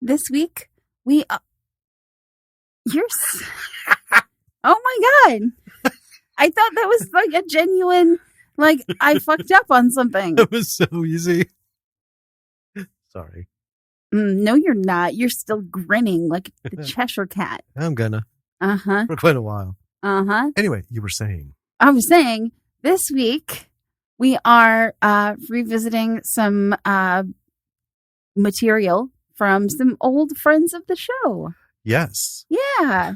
This week, we... Oh my God. I thought that was like a genuine, like, I fucked up on something. It was so easy. Sorry. No, you're not. You're still grinning like the Cheshire Cat. I'm gonna. Uh-huh. For quite a while. Uh-huh. Anyway, you were saying. I was saying, this week, we are revisiting some material from some old friends of the show. Yes. Yeah.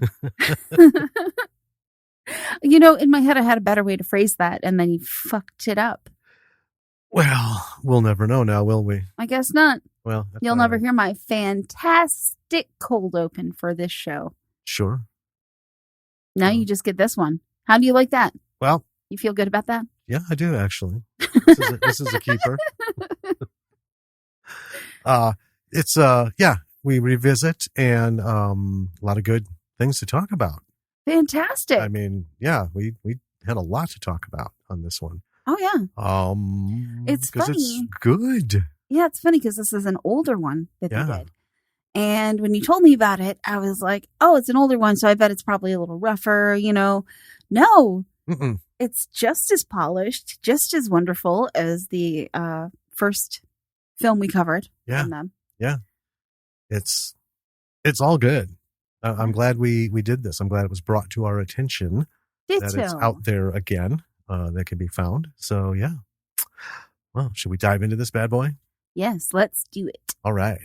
In my head, I had a better way to phrase that, and then you fucked it up. Well, we'll never know now, will we? I guess not. Well, you'll never hear my fantastic cold open for this show. Sure. Now you just get this one. How do you like that? Well, you feel good about that? Yeah, I do actually. This is a keeper. We revisit and a lot of good things to talk about. Fantastic. I mean, yeah, we had a lot to talk about on this one. Oh yeah. It's funny. It's good. Yeah, it's funny because this is an older one that they did. And when you told me about it, I was like, oh, it's an older one, so I bet it's probably a little rougher, No. Mm-mm. It's just as polished, just as wonderful as the first film we covered from them. Yeah. It's all good. I'm glad we did this. I'm glad it was brought to our attention that it's out there again. That can be found. So, yeah. Well, should we dive into this bad boy? Yes, let's do it. All right.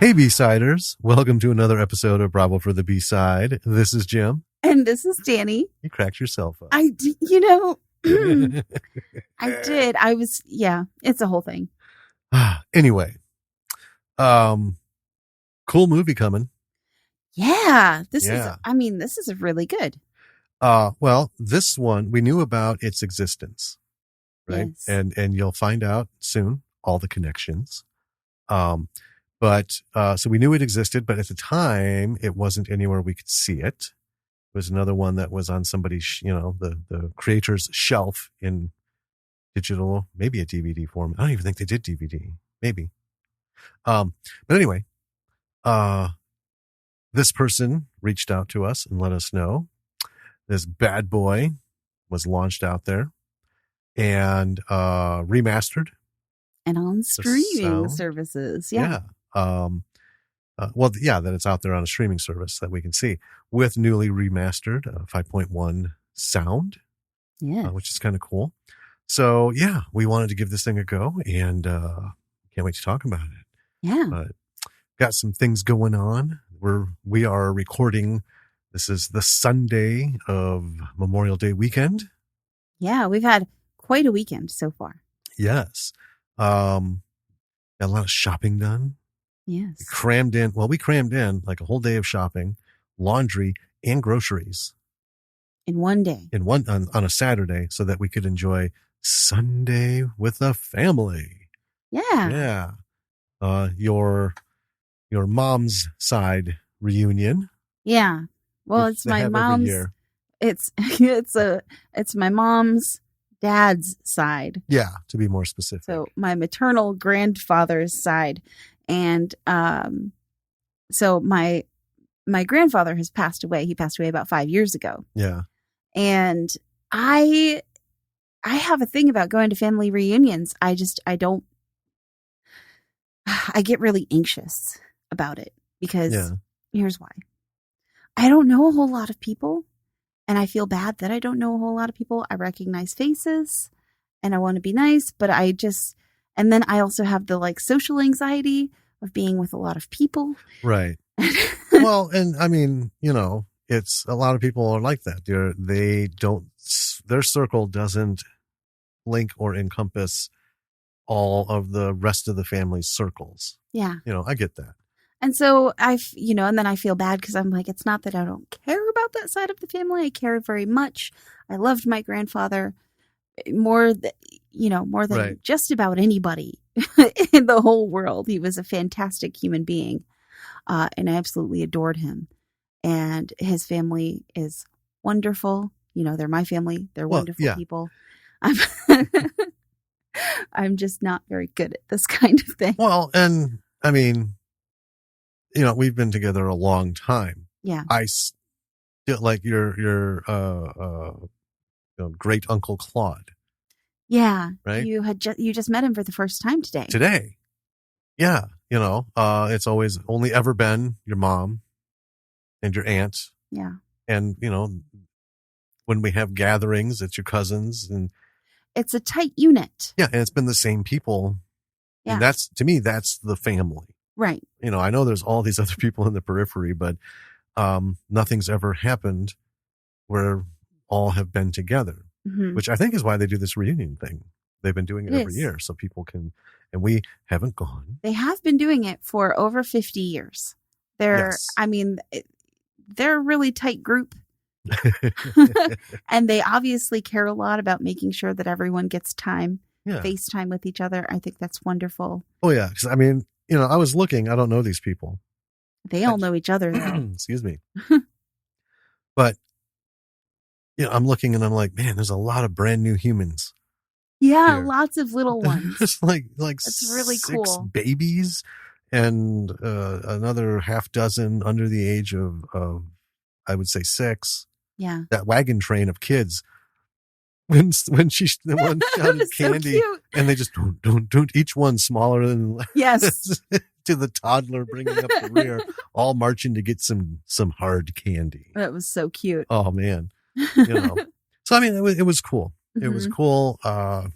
Hey, B-Siders. Welcome to another episode of Bravo for the B-Side. This is Jim. And this is Danny. You cracked yourself up. I did, I did. It's a whole thing. Anyway, cool movie coming. Yeah. This is really good. Well, this one, we knew about its existence, right? Yes. And you'll find out soon all the connections. But so we knew it existed, but at the time it wasn't anywhere we could see it. It was another one that was on somebody's, the creator's shelf in digital, maybe a DVD form. I don't even think they did DVD, maybe. But anyway, this person reached out to us and let us know this bad boy was launched out there and remastered. And on streaming services. Yeah. That it's out there on a streaming service that we can see with newly remastered 5.1 sound, which is kind of cool. So yeah, we wanted to give this thing a go and can't wait to talk about it. Yeah. But got some things going on. We are recording. This is the Sunday of Memorial Day weekend. Yeah, we've had quite a weekend so far. Yes. Got a lot of shopping done. Yes. We crammed in like a whole day of shopping, laundry, and groceries. In one day. On a Saturday so that we could enjoy Sunday with the family. Yeah. Yeah. Your mom's side reunion. Yeah. Well, it's my mom's. It's my mom's dad's side. Yeah, to be more specific. So my maternal grandfather's side. And so my grandfather has passed away. He passed away about 5 years ago. Yeah. And I have a thing about going to family reunions. I get really anxious about it because here's why. I don't know a whole lot of people, and I feel bad that I don't know a whole lot of people. I recognize faces and I want to be nice, but and then I also have the social anxiety of being with a lot of people. Right. Well, and I mean, it's a lot of people are like that. Their circle doesn't link or encompass all of the rest of the family's circles. Yeah. I get that. And so and then I feel bad because I'm like, it's not that I don't care about that side of the family. I care very much. I loved my grandfather more. more than Right. just about anybody in the whole world. He was a fantastic human being. And I absolutely adored him. And his family is wonderful. They're my family. They're wonderful people. I'm just not very good at this kind of thing. Well, and I mean, we've been together a long time. Yeah. I still like your great uncle Claude. Yeah. Right. You just met him for the first time today. Today. Yeah. It's always only ever been your mom and your aunt. Yeah. And, when we have gatherings, it's your cousins, and it's a tight unit. Yeah. And it's been the same people. Yeah. And to me, that's the family. Right. I know there's all these other people in the periphery, but nothing's ever happened where all have been together, which I think is why they do this reunion thing. They've been doing it every year so people can, and we haven't gone. They have been doing it for over 50 years. They're a really tight group. And they obviously care a lot about making sure that everyone gets FaceTime with each other. I think that's wonderful. Oh, yeah. Because, I mean, I was looking. I don't know these people. They all know each other, though. Excuse me. But, I'm looking and I'm like, man, there's a lot of brand new humans. Yeah, here. Lots of little ones. It's like it's really 6 cool. Babies and another half dozen under the age of I would say 6. Yeah. That wagon train of kids. When the one shouted candy, so and they just don't each one smaller than to the toddler bringing up the rear, all marching to get some hard candy. That was so cute. Oh man, So I mean, it was cool. It was cool. I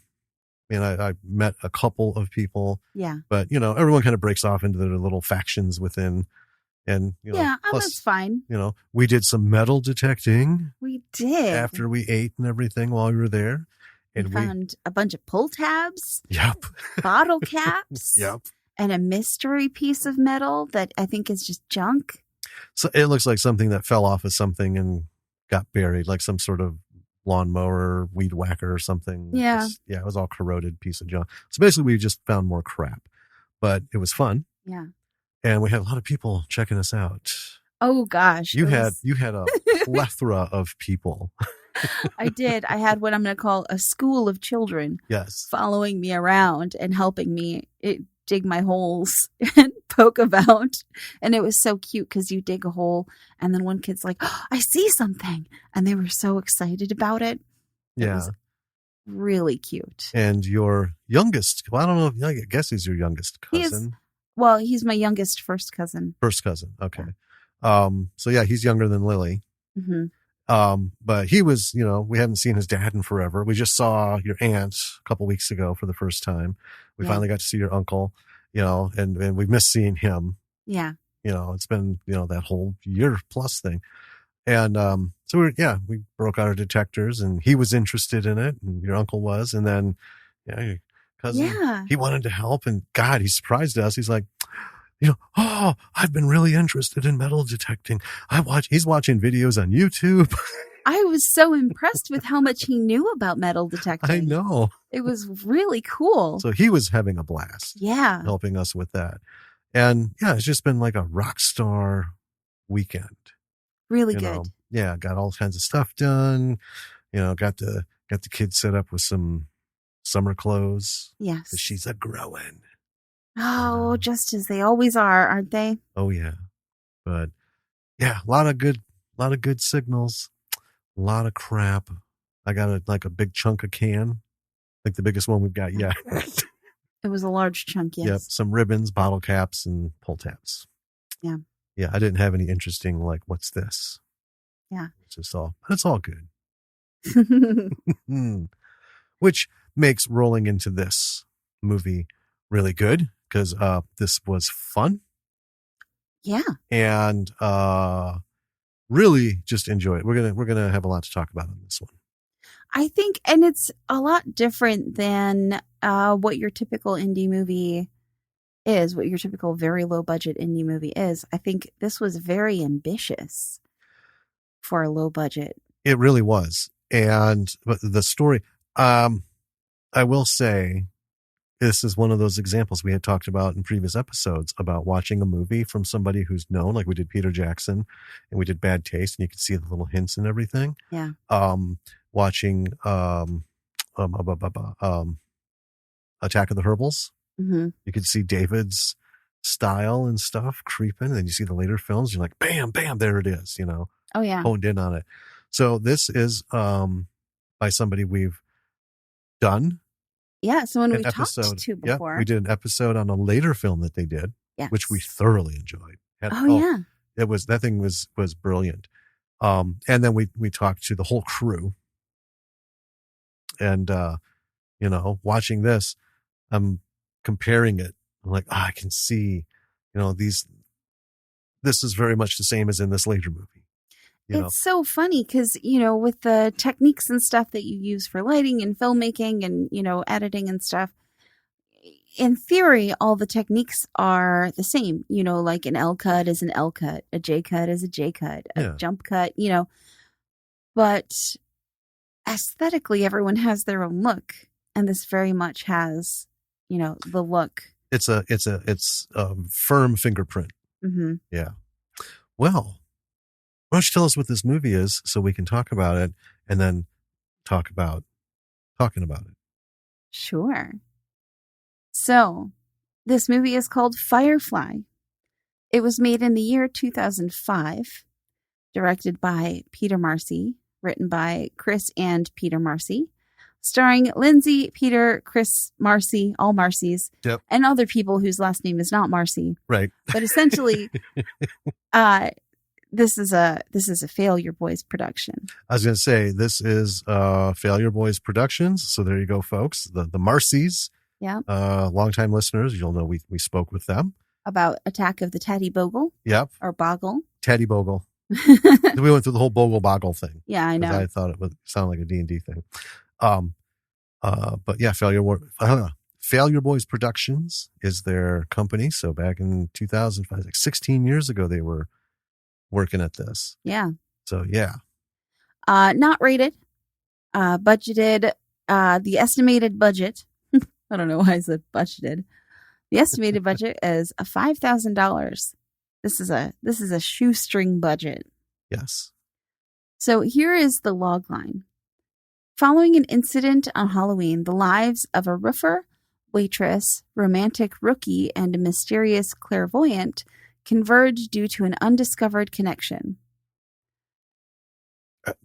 met a couple of people. Yeah. But everyone kind of breaks off into their little factions within. And plus, that's fine. We did some metal detecting. We did after we ate and everything while we were there, and we found a bunch of pull tabs. Yep. Bottle caps. Yep. And a mystery piece of metal that I think is just junk. So it looks like something that fell off of something and got buried, like some sort of lawnmower, weed whacker, or something. Yeah. It was all corroded piece of junk. So basically, we just found more crap, but it was fun. Yeah. And we had a lot of people checking us out. Oh gosh. You had a plethora of people. I did. I had what I'm going to call a school of children. Yes. Following me around and helping me dig my holes and poke about. And it was so cute because you dig a hole and then one kid's like, oh, I see something. And they were so excited about it. It was really cute. And your youngest, I don't know, I guess he's your youngest cousin. He's my youngest first cousin. First cousin. Okay. Yeah. So yeah, he's younger than Lily. Mm-hmm. But he was, we haven't seen his dad in forever. We just saw your aunt a couple weeks ago for the first time. We finally got to see your uncle, and we missed seeing him. Yeah. It's been, that whole year plus thing. And, so we broke out our detectors and he was interested in it and your uncle was. And then, your cousin, he wanted to help and God, he surprised us. He's like, I've been really interested in metal detecting. He's watching videos on YouTube. I was so impressed with how much he knew about metal detecting. I know. It was really cool. So he was having a blast. Yeah. Helping us with that. And it's just been like a rock star weekend. Really good. Yeah. Got all kinds of stuff done. Got the kids set up with some summer clothes. Yes. She's a growing. Oh, just as they always are, aren't they? Oh yeah. But a lot of good signals, a lot of crap. I got a big chunk of can, like the biggest one we've got yet. It was a large chunk, yes. Yep. Some ribbons, bottle caps, and pull tabs. Yeah. Yeah. I didn't have any interesting, like, what's this? Yeah. It's all good. Which makes rolling into this movie really good because this was fun. Yeah. And really just enjoy it. We're gonna have a lot to talk about on this one. I think, and it's a lot different than what your typical indie movie is, what your typical very low budget indie movie is. I think this was very ambitious for a low budget. It really was. But the story, I will say, this is one of those examples we had talked about in previous episodes about watching a movie from somebody who's known, like we did Peter Jackson and we did Bad Taste, and you could see the little hints and everything. Yeah. Watching Attack of the Herbals, you could see David's style and stuff creeping, and you see the later films, you're like, bam, bam, there it is, you know. Oh yeah. Honed in on it. So this is by somebody we've done. Yeah, someone we talked to before. Yeah, we did an episode on a later film that they did, which we thoroughly enjoyed. Yeah. That thing was brilliant. And then we talked to the whole crew. And you know, watching this, I'm comparing it. I'm like, I can see, you know, this is very much the same as in this later movie. It's so funny because, you know, with the techniques and stuff that you use for lighting and filmmaking and, you know, editing and stuff, in theory, all the techniques are the same. You know, like an L cut is an L cut, a J cut is a J cut, a jump cut, you know. But aesthetically, everyone has their own look. And this very much has, you know, the look. It's a firm fingerprint. Mm-hmm. Yeah. Well, why don't you tell us what this movie is so we can talk about it and then talking about it. Sure. So, this movie is called Firefly. It was made in the year 2005, directed by Peter Marcy, written by Chris and Peter Marcy, starring Lindsay, Peter, Chris, Marcy, all Marcys, and other people whose last name is not Marcy. Right. But essentially, this is a Failureboys production. I was going to say, this is Failureboys Productions. So there you go, folks. The Marcys. Yeah. Longtime listeners, you'll know we spoke with them. About Attack of the Teddy Bogle. Yep. Or Boggle. Teddy Bogle. We went through the whole Bogle Boggle thing. Yeah, I know. I thought it would sound like a D&D thing. But yeah, Failureboys Productions is their company. So back in 2005, like 16 years ago, they were working at this. Yeah. So yeah. Not rated. Budgeted. The estimated budget. I don't know why I said budgeted. The estimated budget is $5,000. This is a shoestring budget. Yes. So here is the logline. Following an incident on Halloween, the lives of a roofer, waitress, romantic rookie, and a mysterious clairvoyant converge due to an undiscovered connection.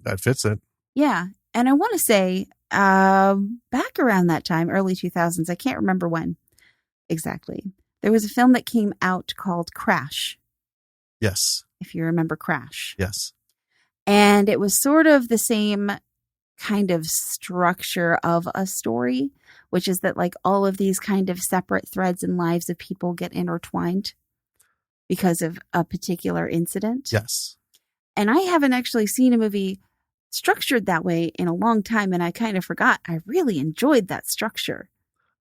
That fits it. Yeah. And I want to say, back around that time, early 2000s, I can't remember when exactly, there was a film that came out called Crash. Yes. If you remember Crash. Yes. And it was sort of the same kind of structure of a story, which is that like all of these kind of separate threads and lives of people get intertwined because of a particular incident. Yes. And I haven't actually seen a movie structured that way in a long time, and I kind of forgot. I really enjoyed that structure.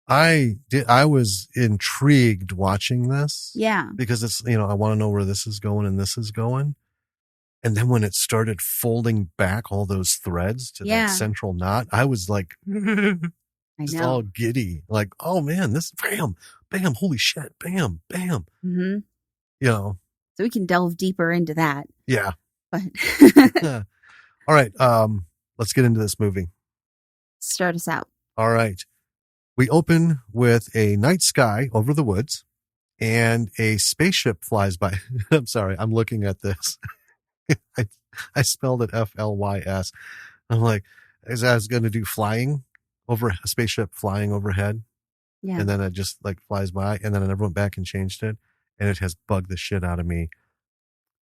I did. I was intrigued watching this. Yeah. Because it's, you know, I want to know where this is going and this is going. And then when it started folding back all those threads to that central knot, I was like, just all giddy. Like, oh man, this, bam, bam, holy shit, bam, bam. Mm-hmm. You know. So we can delve deeper into that. Yeah. But yeah. All right. Let's get into this movie. Start us out. All right. We open with a night sky over the woods and a spaceship flies by. I'm sorry. I'm looking at this. I spelled it Flys. I'm like, I was going to do flying over a spaceship flying overhead. Yeah. And then it just like flies by, and then I never went back and changed it. And it has bugged the shit out of me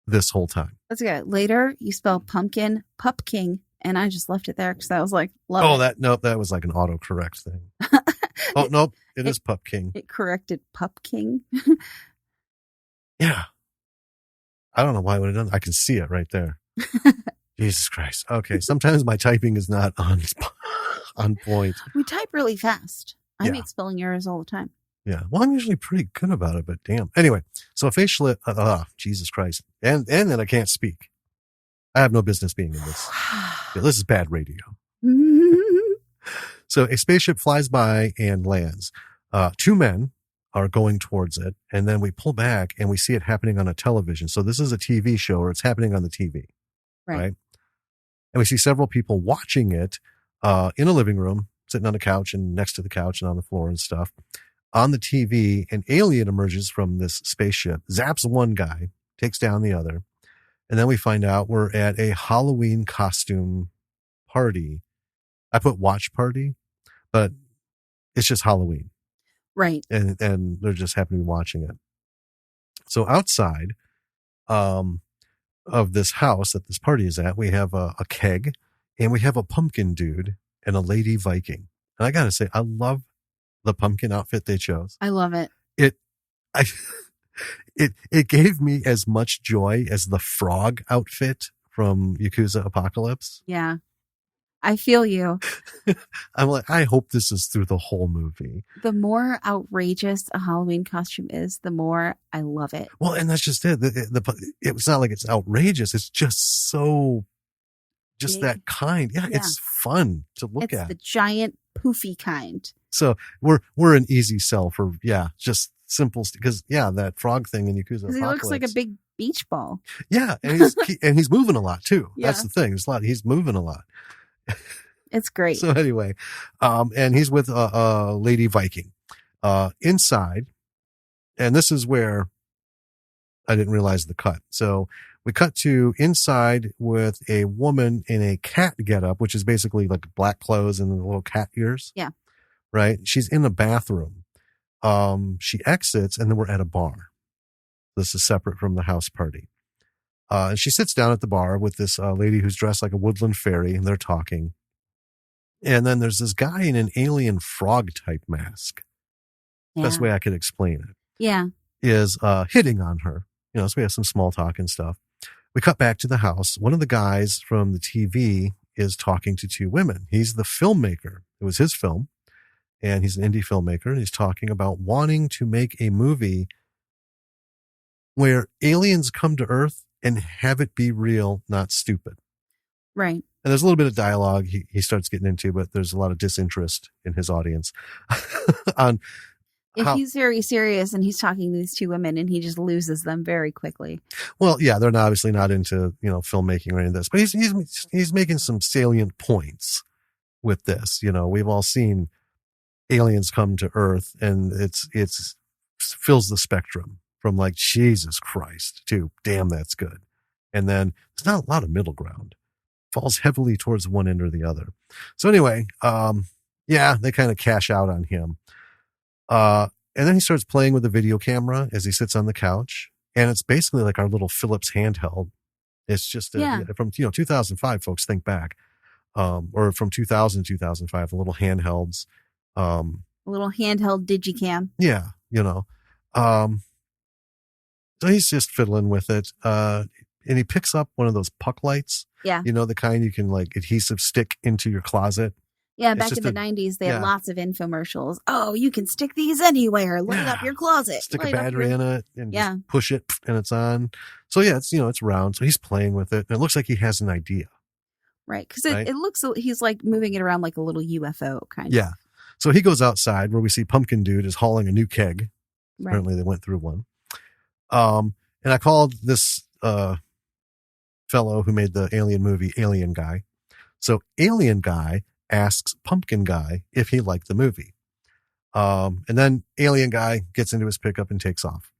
this whole time. That's good. Later, you spell pumpkin, Pupking, and I just left it there because I was like, love it. That was like an autocorrect thing. Oh, nope. It is Pupking. It corrected Pupking. Yeah. I don't know why I would have done that. I can see it right there. Jesus Christ. Okay. Sometimes my typing is not on point. We type really fast. I make spelling errors all the time. Yeah. Well, I'm usually pretty good about it, but damn. Anyway, so a facial, Jesus Christ. And then I can't speak. I have no business being in this. Yeah, this is bad radio. So a spaceship flies by and lands. Two men are going towards it, and then we pull back and we see it happening on a television. So this is a TV show, or it's happening on the TV, right? And we see several people watching it in a living room, sitting on a couch and next to the couch and on the floor and stuff. On the TV, an alien emerges from this spaceship, zaps one guy, takes down the other. And then we find out we're at a Halloween costume party. I put watch party, but it's just Halloween. Right. And they're just happen to be watching it. So outside of this house that this party is at, we have a keg, and we have a pumpkin dude and a lady Viking. And I got to say, I love the pumpkin outfit they chose. I love it. It gave me as much joy as the frog outfit from Yakuza Apocalypse. Yeah. I feel you. I'm like, I hope this is through the whole movie. The more outrageous a Halloween costume is, the more I love it. Well, and that's just it. It's not like it's outrageous. It's just so, just that kind. Yeah, it's fun to look at. It's the giant poofy kind. So we're an easy sell for, just simple, because that frog thing in Yakuza Apocalypse. He looks like a big beach ball. Yeah, and he's moving a lot too. Yeah. That's the thing. He's moving a lot. It's great. So anyway, and he's with a lady Viking inside, and this is where I didn't realize the cut. So we cut to inside with a woman in a cat getup, which is basically like black clothes and little cat ears. Yeah. Right. She's in a bathroom. She exits, and then we're at a bar. This is separate from the house party. And she sits down at the bar with this lady who's dressed like a woodland fairy, and they're talking. And then there's this guy in an alien frog type mask. Yeah. Best way I could explain it. Yeah. Is hitting on her. So we have some small talk and stuff. We cut back to the house. One of the guys from the TV is talking to two women. He's the filmmaker. It was his film. And he's an indie filmmaker. And he's talking about wanting to make a movie where aliens come to Earth and have it be real, not stupid. Right. And there's a little bit of dialogue he starts getting into, but there's a lot of disinterest in his audience. He's very serious and he's talking to these two women and he just loses them very quickly. Well, yeah, they're obviously not into, filmmaking or any of this, but he's making some salient points with this. We've all seen aliens come to Earth, and it's fills the spectrum from like, Jesus Christ, to damn, that's good. And then there's not a lot of middle ground. Falls heavily towards one end or the other. So anyway, they kind of cash out on him. And then he starts playing with a video camera as he sits on the couch. And it's basically like our little Philips handheld. It's just from 2005, folks, think back. Or from 2000 to 2005, the little handhelds. A little handheld digicam. Yeah, so he's just fiddling with it. And he picks up one of those puck lights. Yeah. The kind you can like adhesive stick into your closet. Yeah, back in the 90s, they had lots of infomercials. Oh, you can stick these anywhere. Light up your closet. Stick a battery in it and just push it and it's on. So yeah, it's round. So he's playing with it. And it looks like he has an idea. Right. Because it looks, he's like moving it around like a little UFO kind of. Yeah. So he goes outside where we see Pumpkin Dude is hauling a new keg. Right. Apparently they went through one. And I called this fellow who made the Alien movie Alien Guy. So Alien Guy asks Pumpkin Guy if he liked the movie. And then Alien Guy gets into his pickup and takes off.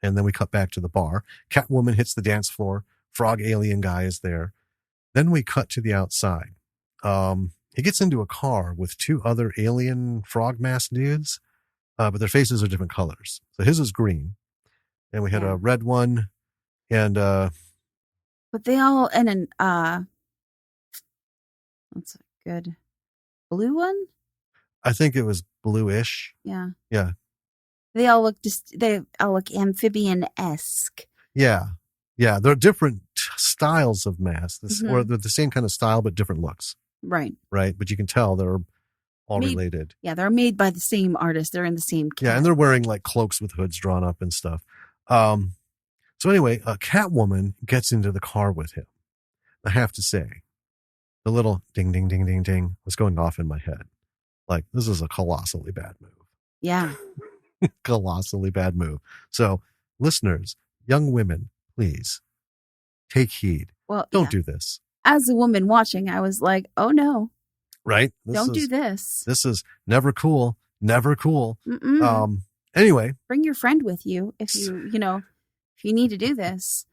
And then we cut back to the bar. Catwoman hits the dance floor. Frog Alien Guy is there. Then we cut to the outside. He gets into a car with two other alien frog mask dudes, but their faces are different colors. So his is green. And we had a red one and but they all what's a good blue one? I think it was bluish. Yeah. Yeah. They all look amphibian-esque. Yeah. Yeah. They're different styles of masks, or they're the same kind of style but different looks. Right. Right. But you can tell they're all related. Yeah, they're made by the same artist. They're in the same cat. Yeah, and they're wearing like cloaks with hoods drawn up and stuff. So anyway, Catwoman gets into the car with him. I have to say, the little ding, ding, ding, ding, ding was going off in my head. Like, this is a colossally bad move. Yeah. Colossally bad move. So, listeners, young women, please take heed. Well, don't do this. As a woman watching, I was like, oh no. Right? Don't do this. This is never cool. Never cool. Mm-mm. Anyway. Bring your friend with you if if you need to do this.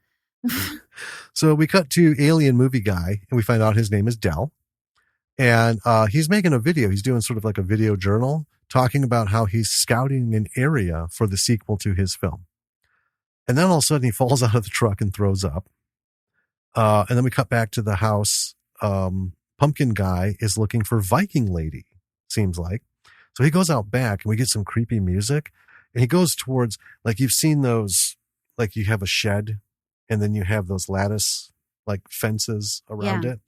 So we cut to Alien Movie Guy, and we find out his name is Del. And he's making a video. He's doing sort of like a video journal, talking about how he's scouting an area for the sequel to his film. And then all of a sudden he falls out of the truck and throws up. And then we cut back to the house. Pumpkin Guy is looking for Viking Lady, seems like. So he goes out back and we get some creepy music. And he goes towards, like, you've seen those, like you have a shed and then you have those lattice, like, fences around it.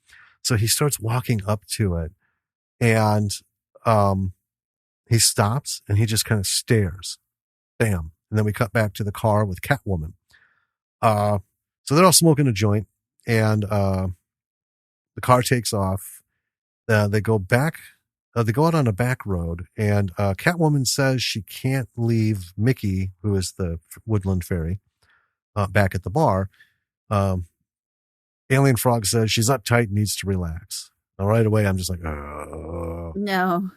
So he starts walking up to it and he stops and he just kind of stares. Bam. And then we cut back to the car with Catwoman. So they're all smoking a joint and the car takes off. They go back. They go out on a back road and Catwoman says she can't leave Mickey, who is the woodland fairy, back at the bar. Alien Frog says she's uptight, needs to relax. Now, right away, I'm just like, oh. No.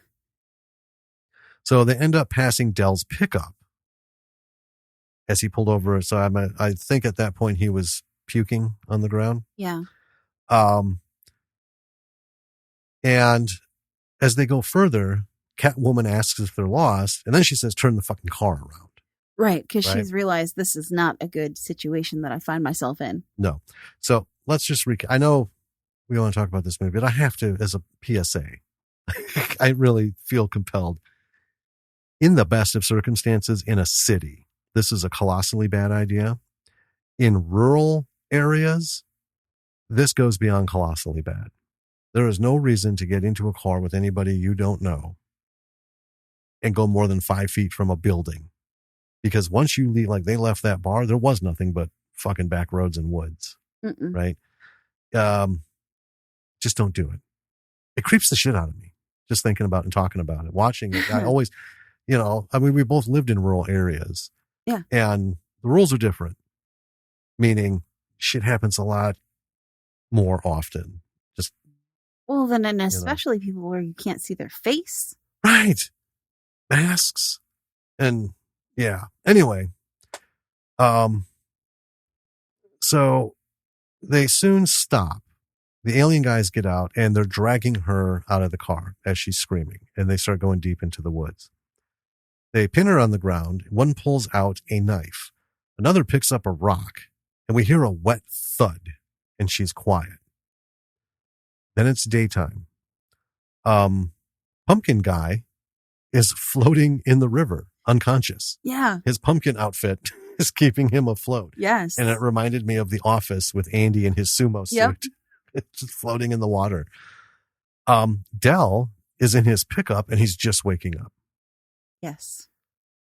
So they end up passing Del's pickup as he pulled over. So I think at that point he was puking on the ground. Yeah. And as they go further, Catwoman asks if they're lost, and then she says, turn the fucking car around. Right, because she's realized this is not a good situation that I find myself in. No. So let's just I know we want to talk about this movie, but I have to, as a PSA, I really feel compelled. In the best of circumstances, in a city, this is a colossally bad idea. In rural areas, this goes beyond colossally bad. There is no reason to get into a car with anybody you don't know and go more than 5 feet from a building. Because once you leave, like they left that bar, there was nothing but fucking back roads and woods. Mm-mm. Right? Just don't do it. It creeps the shit out of me. Just thinking about it and talking about it, watching it. I always, we both lived in rural areas. Yeah. And the rules are different. Meaning shit happens a lot more often. Well, then, and especially people where you can't see their face. Right. Masks. And yeah. Anyway. So they soon stop. The alien guys get out and they're dragging her out of the car as she's screaming. And they start going deep into the woods. They pin her on the ground. One pulls out a knife. Another picks up a rock. And we hear a wet thud. And she's quiet. Then it's daytime. Pumpkin Guy is floating in the river, unconscious. Yeah. His pumpkin outfit is keeping him afloat. Yes. And it reminded me of The Office with Andy in his sumo suit. Yep. It's just floating in the water. Del is in his pickup and he's just waking up. Yes.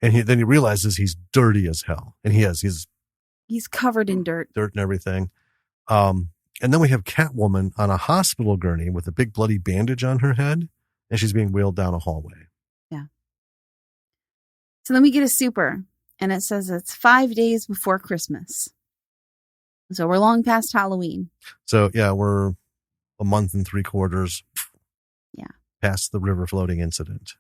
And then he realizes he's dirty as hell. And he's covered in dirt. Dirt and everything. And then we have Catwoman on a hospital gurney with a big bloody bandage on her head, and she's being wheeled down a hallway. Yeah. So then we get a super, and it says it's 5 days before Christmas. So we're long past Halloween. So, yeah, we're a month and 3/4 past the river floating incident.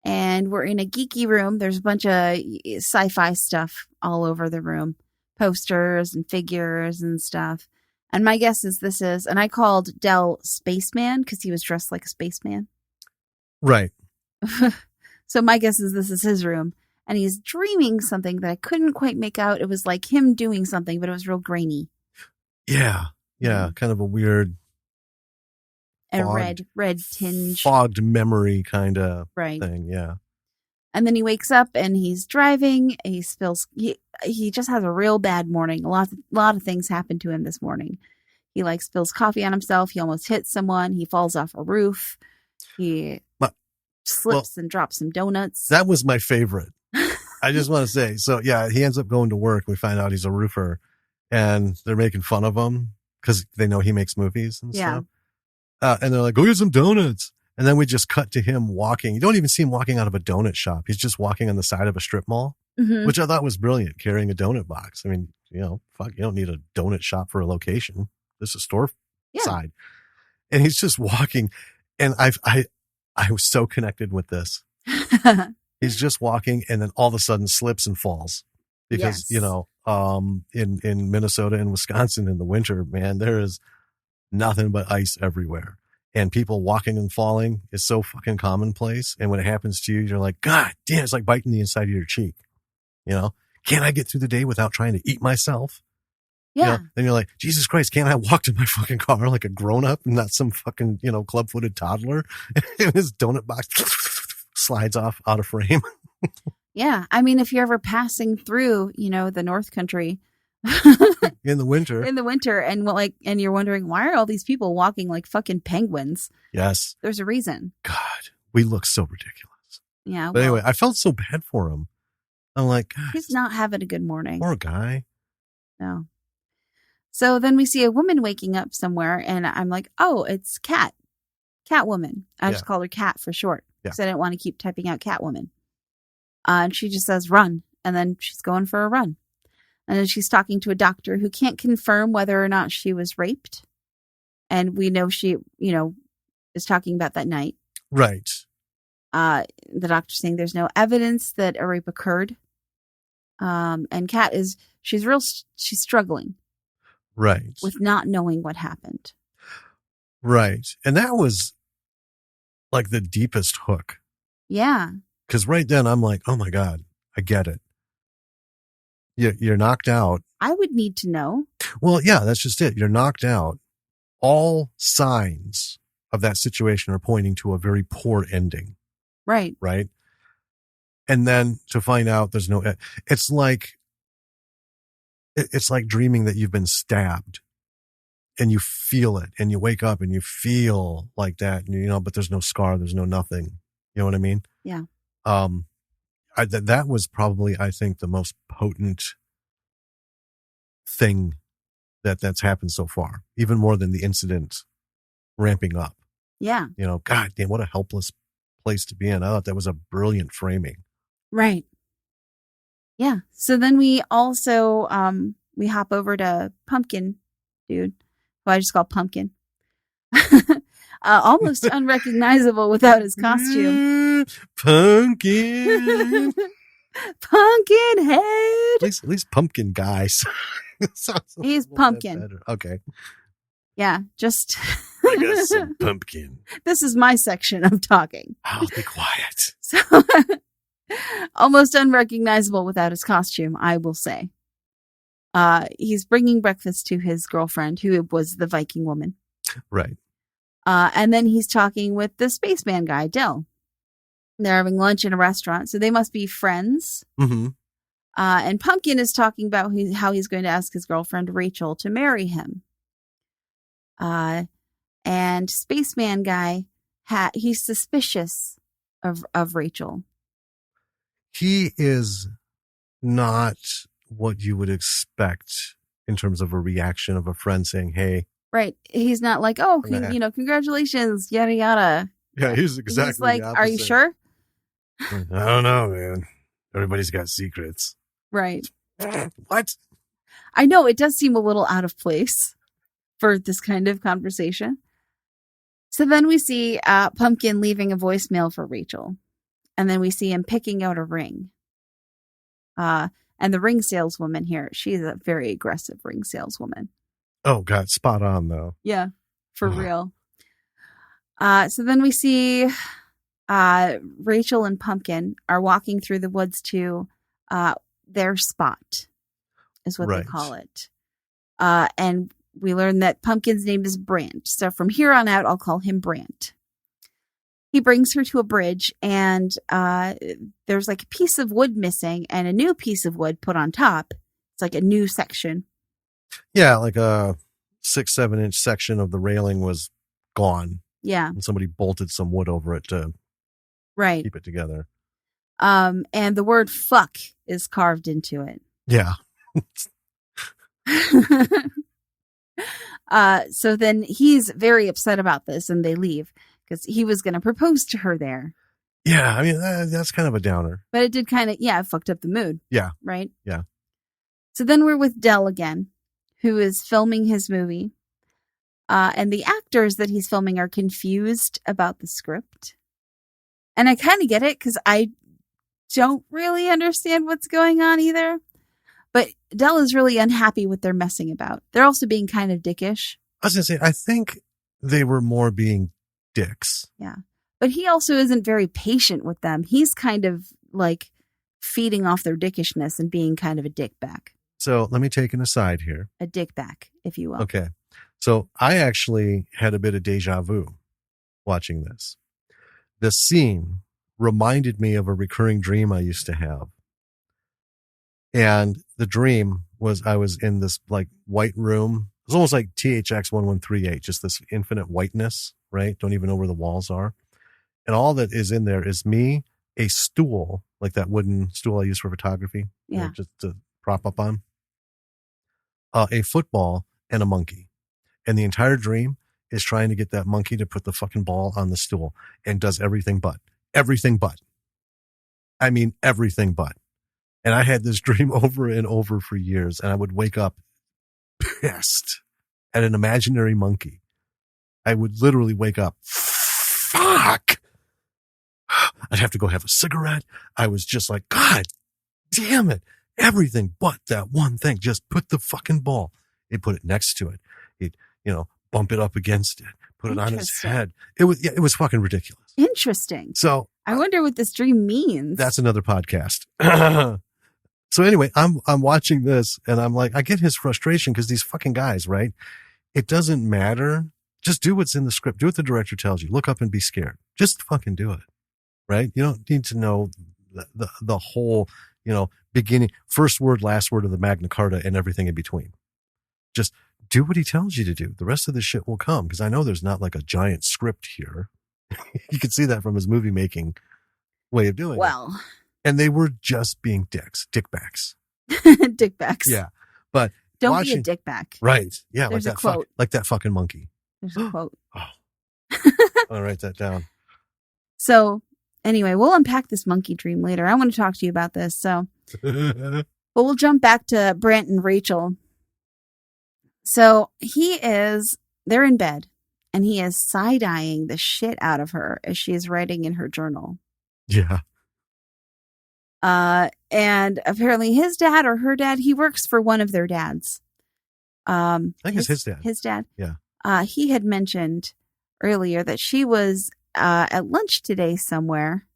And we're in a geeky room. There's a bunch of sci-fi stuff all over the room. Posters and figures and stuff. And my guess is and I called Del Spaceman because he was dressed like a spaceman. Right. So my guess is this is his room. And he's dreaming something that I couldn't quite make out. It was like him doing something, but it was real grainy. Yeah. Yeah. Kind of a weird. And red tinge. Fogged memory kind of right. thing. Yeah. And then he wakes up and he's driving. And he spills. He just has a real bad morning. A lot of things happened to him this morning. He spills coffee on himself. He almost hits someone. He falls off a roof. He slips and drops some donuts. That was my favorite. I just want to say. So yeah, he ends up going to work. We find out he's a roofer, and they're making fun of him because they know he makes movies and stuff. And they're like, "Go get some donuts." And then we just cut to him walking. You don't even see him walking out of a donut shop. He's just walking on the side of a strip mall, which I thought was brilliant, carrying a donut box. I mean, fuck, you don't need a donut shop for a location. This is store side. And he's just walking. And I was so connected with this. He's just walking and then all of a sudden slips and falls because, in Minnesota and Wisconsin in the winter, man, there is nothing but ice everywhere. And people walking and falling is so fucking commonplace. And when it happens to you, you're like, God damn, it's like biting the inside of your cheek. Can't I get through the day without trying to eat myself? Yeah. Then you're like, Jesus Christ, can't I walk to my fucking car like a grown up and not some fucking, club-footed toddler? And his donut box slides off out of frame. Yeah. I mean, if you're ever passing through, the North Country in the winter, and you're wondering, why are all these people walking like fucking penguins? Yes. There's a reason. God, we look so ridiculous. Yeah. But anyway, I felt so bad for him. I'm like, God, he's not having a good morning. Poor guy. No. So then we see a woman waking up somewhere, and I'm like, oh, it's Catwoman. I just call her Cat for short because I didn't want to keep typing out Catwoman. And she just says run, and then she's going for a run. And then she's talking to a doctor who can't confirm whether or not she was raped. And we know she, is talking about that night. Right. The doctor's saying there's no evidence that a rape occurred. And Kat she's struggling. Right. With not knowing what happened. Right. And that was like the deepest hook. Yeah. Because right then I'm like, oh my God, I get it. You're knocked out. I would need to know. Well, yeah, that's just it. You're knocked out. All signs of that situation are pointing to a very poor ending. Right. Right. And then to find out there's no, it's like dreaming that you've been stabbed and you feel it and you wake up and you feel like that, but there's no scar, there's no nothing. You know what I mean? Yeah. That was probably, I think, the most potent thing that's happened so far, even more than the incident ramping up. Yeah. God damn, what a helpless place to be in. I thought that was a brilliant framing. Right. Yeah. So then we also, we hop over to Pumpkin Dude, who I just call Pumpkin. Almost unrecognizable without his costume. Pumpkin. Pumpkin head. At least Pumpkin guys. He's Pumpkin. Okay. Yeah, just. I got some pumpkin. This is my section of talking. I'll be quiet. So, almost unrecognizable without his costume, I will say. He's bringing breakfast to his girlfriend, who was the Viking woman. Right. And then he's talking with the spaceman guy, Dell. They're having lunch in a restaurant, so they must be friends. Mm-hmm. And Pumpkin is talking about how he's going to ask his girlfriend, Rachel, to marry him. And spaceman guy, he's suspicious of Rachel. He is not what you would expect in terms of a reaction of a friend saying, hey. Right. He's not like, oh, congratulations, yada, yada. Yeah, he's exactly he's like, are you sure? I don't know, man. Everybody's got secrets. Right. What? I know it does seem a little out of place for this kind of conversation. So then we see Pumpkin leaving a voicemail for Rachel. And then we see him picking out a ring. And the ring saleswoman here, she's a very aggressive ring saleswoman. Oh, God. Spot on, though. Yeah, for real. So then we see Rachel and Pumpkin are walking through the woods to their spot, is what they call it. And we learn that Pumpkin's name is Brant. So from here on out, I'll call him Brant. He brings her to a bridge, and there's like a piece of wood missing and a new piece of wood put on top. It's like a new section. Yeah, like a 6-7 inch section of the railing was gone. Yeah. And somebody bolted some wood over it to keep it together. And the word fuck is carved into it. Yeah. So then he's very upset about this, and they leave because he was going to propose to her there. Yeah, I mean, that's kind of a downer. But it did kind of, it fucked up the mood. Yeah. Right? Yeah. So then we're with Dell again, who is filming his movie. And the actors that he's filming are confused about the script. And I kind of get it because I don't really understand what's going on either. But Dell is really unhappy with their messing about. They're also being kind of dickish. I was going to say, I think they were more being dicks. Yeah. But he also isn't very patient with them. He's kind of like feeding off their dickishness and being kind of a dick back. So let me take an aside here. A dick back, if you will. Okay. So I actually had a bit of deja vu watching this. The scene reminded me of a recurring dream I used to have. And the dream was I was in this like white room. It was almost like THX 1138, just this infinite whiteness, right? Don't even know where the walls are. And all that is in there is me, a stool, like that wooden stool I use for photography, just to prop up on, a football, and a monkey. And the entire dream is trying to get that monkey to put the fucking ball on the stool and does everything but. I mean, everything but. And I had this dream over and over for years, and I would wake up pissed at an imaginary monkey. I would literally wake up, fuck. I'd have to go have a cigarette. I was just like, God damn it. Everything but that one thing. Just put the fucking ball. He'd put it next to it. He'd, bump it up against it, put it on his head. It was fucking ridiculous. Interesting. So I wonder what this dream means. That's another podcast. So anyway, I'm watching this and I'm like, I get his frustration because these fucking guys, right? It doesn't matter. Just do what's in the script. Do what the director tells you. Look up and be scared. Just fucking do it. Right? You don't need to know the whole, beginning, first word, last word of the Magna Carta and everything in between. Just do what he tells you to do. The rest of the shit will come because I know there's not like a giant script here. You can see that from his movie making way of doing it. Well. And they were just being dickbacks. Dickbacks. Yeah. But don't be a dickback. Right. Yeah. There's like a quote. Like that fucking monkey. There's a quote. I'll write that down. So anyway, we'll unpack this monkey dream later. I want to talk to you about this. So, but we'll jump back to Brant and Rachel. So they're in bed and he is side-eyeing the shit out of her as she is writing in her journal. Yeah. And apparently his dad or her dad, he works for one of their dads. I think it's his dad. His dad. Yeah. He had mentioned earlier that she was at lunch today somewhere.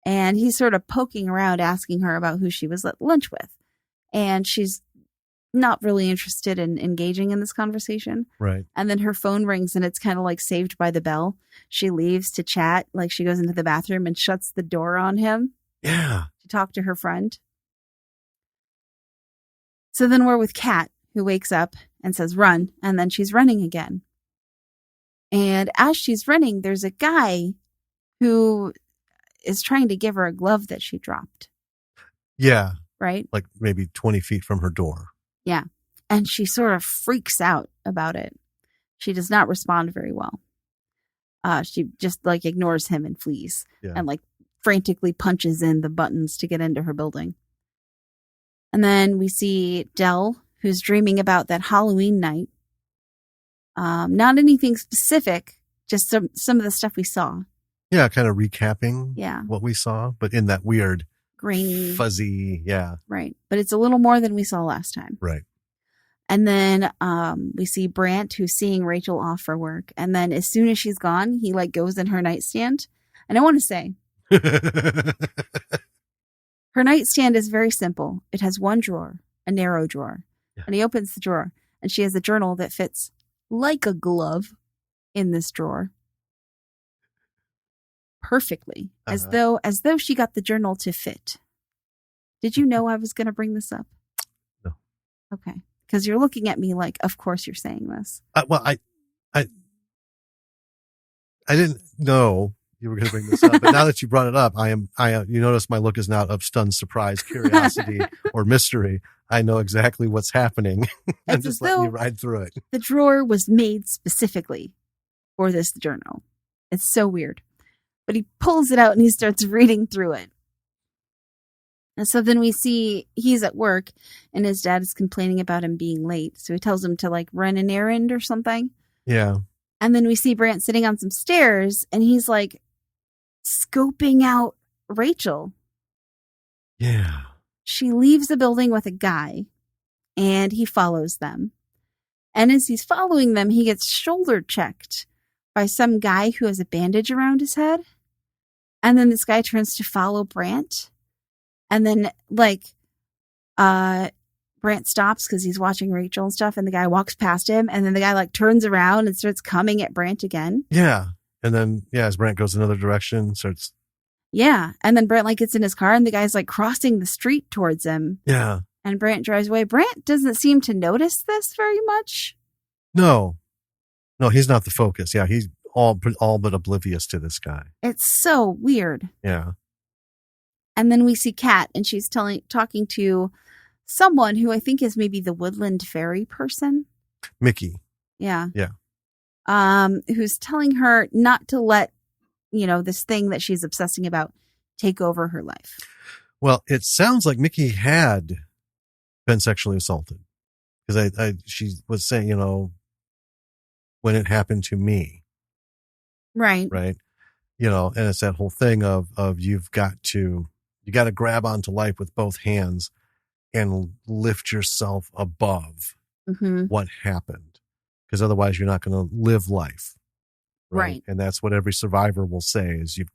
And he's sort of poking around asking her about who she was at lunch with. And she's not really interested in engaging in this conversation. Right. And then her phone rings and it's kind of like Saved by the Bell. She leaves to chat. Like she goes into the bathroom and shuts the door on him. Yeah. To talk to her friend. So then we're with Kat, who wakes up and says, run. And then she's running again. And as she's running, there's a guy who is trying to give her a glove that she dropped. Yeah. Right? Like maybe 20 feet from her door. Yeah. And she sort of freaks out about it. She does not respond very well. She just like ignores him and flees. Yeah. And like frantically punches in the buttons to get into her building. And then we see Dell, who's dreaming about that Halloween night. Not anything specific, just some of the stuff we saw. Yeah, kind of recapping what we saw, but in that weird grainy, fuzzy, right. But it's a little more than we saw last time, right? And then we see Brant, who's seeing Rachel off for work, and then as soon as she's gone, he like goes in her nightstand. And I want to say, her nightstand is very simple. It has one drawer, a narrow drawer, and he opens the drawer, and she has a journal that fits like a glove in this drawer. Perfectly, as though she got the journal to fit. Did you know I was going to bring this up? No. Okay, because you're looking at me like, of course you're saying this. Well, I didn't know you were going to bring this up, but now that you brought it up, you notice my look is not of stunned surprise, curiosity, or mystery. I know exactly what's happening, and just let me ride through it. The drawer was made specifically for this journal. It's so weird. But he pulls it out and he starts reading through it. And so then we see he's at work and his dad is complaining about him being late. So he tells him to like run an errand or something. Yeah. And then we see Brant sitting on some stairs and he's like scoping out Rachel. Yeah. She leaves the building with a guy and he follows them. And as he's following them, he gets shoulder checked by some guy who has a bandage around his head. And then this guy turns to follow Brant. And then, like, Brant stops because he's watching Rachel and stuff. And the guy walks past him. And then the guy, like, turns around and starts coming at Brant again. Yeah. And then, as Brant goes another direction, starts. Yeah. And then Brant, like, gets in his car and the guy's, like, crossing the street towards him. Yeah. And Brant drives away. Brant doesn't seem to notice this very much. No, he's not the focus. Yeah. He's all but oblivious to this guy. It's so weird. Yeah. And then we see Kat, and she's talking to someone who I think is maybe the woodland fairy person. Mickey. Yeah. Yeah. Who's telling her not to let, this thing that she's obsessing about take over her life. Well, it sounds like Mickey had been sexually assaulted because she was saying, when it happened to me. Right. Right. And it's that whole thing of you got to grab onto life with both hands and lift yourself above what happened, because otherwise you're not going to live life. Right. And that's what every survivor will say is you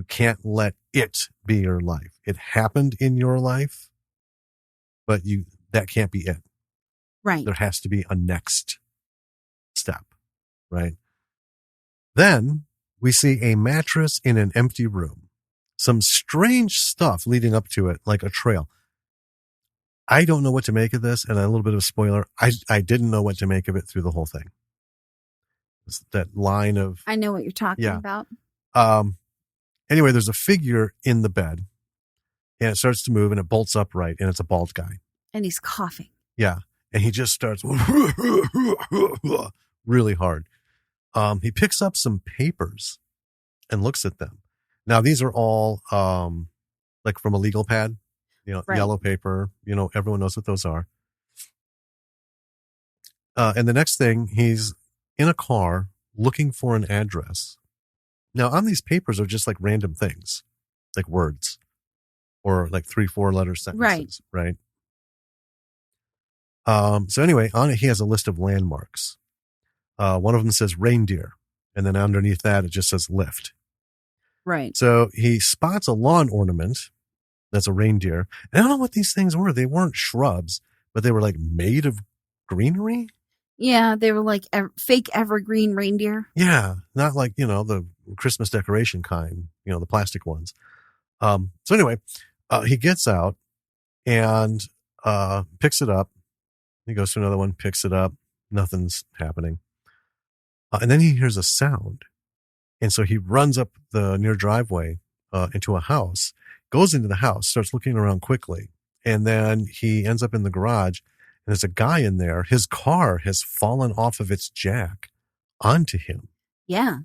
can't let it be your life. It happened in your life, but that can't be it. Right. There has to be a next step. Right. Then we see a mattress in an empty room. Some strange stuff leading up to it, like a trail. I don't know what to make of this, and a little bit of a spoiler. I didn't know what to make of it through the whole thing. It's that line of... I know what you're talking about. Anyway, there's a figure in the bed, and it starts to move, and it bolts upright, and it's a bald guy. And he's coughing. Yeah, and he just starts really hard. He picks up some papers and looks at them. Now, these are all like from a legal pad, right. Yellow paper, everyone knows what those are. And the next thing, he's in a car looking for an address. Now, on these papers are just like random things, like words or like 3-4 letter sentences, right? So anyway, on it, he has a list of landmarks. One of them says reindeer. And then underneath that, it just says lift. Right. So he spots a lawn ornament that's a reindeer. And I don't know what these things were. They weren't shrubs, but they were like made of greenery. Yeah, they were like fake evergreen reindeer. Yeah, not like, the Christmas decoration kind, the plastic ones. So anyway, he gets out and picks it up. He goes to another one, picks it up. Nothing's happening. And then he hears a sound. And so he runs up the near driveway into a house, goes into the house, starts looking around quickly. And then he ends up in the garage, and there's a guy in there. His car has fallen off of its jack onto him. Yeah.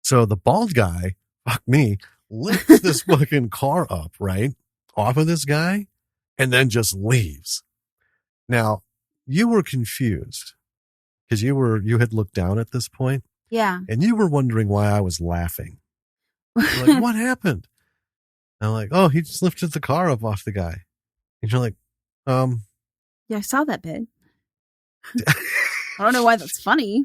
So the bald guy, fuck me, lifts this fucking car up, right, off of this guy, and then just leaves. Now, you were confused because you had looked down at this point. Yeah. And you were wondering why I was laughing. You're like, what happened? And I'm like, oh, he just lifted the car up off the guy. And you're like, yeah, I saw that bit. I don't know why that's funny.